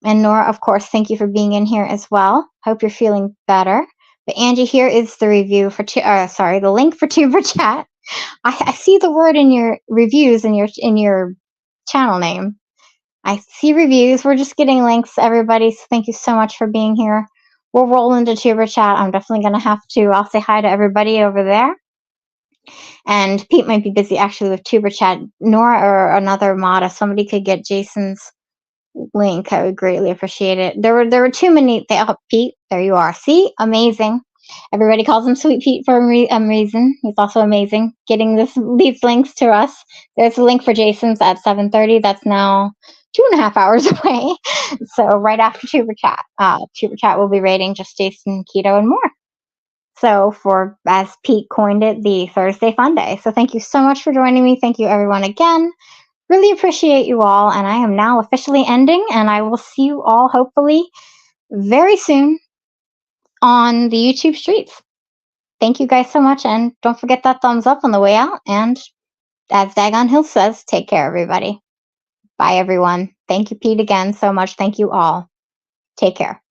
S1: And Nora, of course, thank you for being in here as well. Hope you're feeling better. But Angie, here is the review for the link for Tuber Chat. I see the word in your reviews in your channel name. I see reviews. We're just getting links, everybody. So thank you so much for being here. We'll roll into Tuber Chat. I'm definitely going to have to. I'll say hi to everybody over there. And Pete might be busy actually with Tuber Chat. Nora or another mod, if somebody could get Jason's link, I would greatly appreciate it. There were too many. Pete, there you are. See, amazing. Everybody calls him Sweet Pete for a reason. He's also amazing. Getting these links to us. There's a link for Jason's at 7:30. That's now 2.5 hours away. So right after Tuber Chat, Tuber Chat will be rating just Jason, Keto, and more. So for, as Pete coined it, the Thursday Fun Day. So thank you so much for joining me. Thank you everyone again. Really appreciate you all, and I am now officially ending, and I will see you all hopefully very soon on the YouTube streets. Thank you guys so much, and don't forget that thumbs up on the way out, and as Dagon Hill says, take care, everybody. Bye, everyone. Thank you, Pete, again so much. Thank you all. Take care.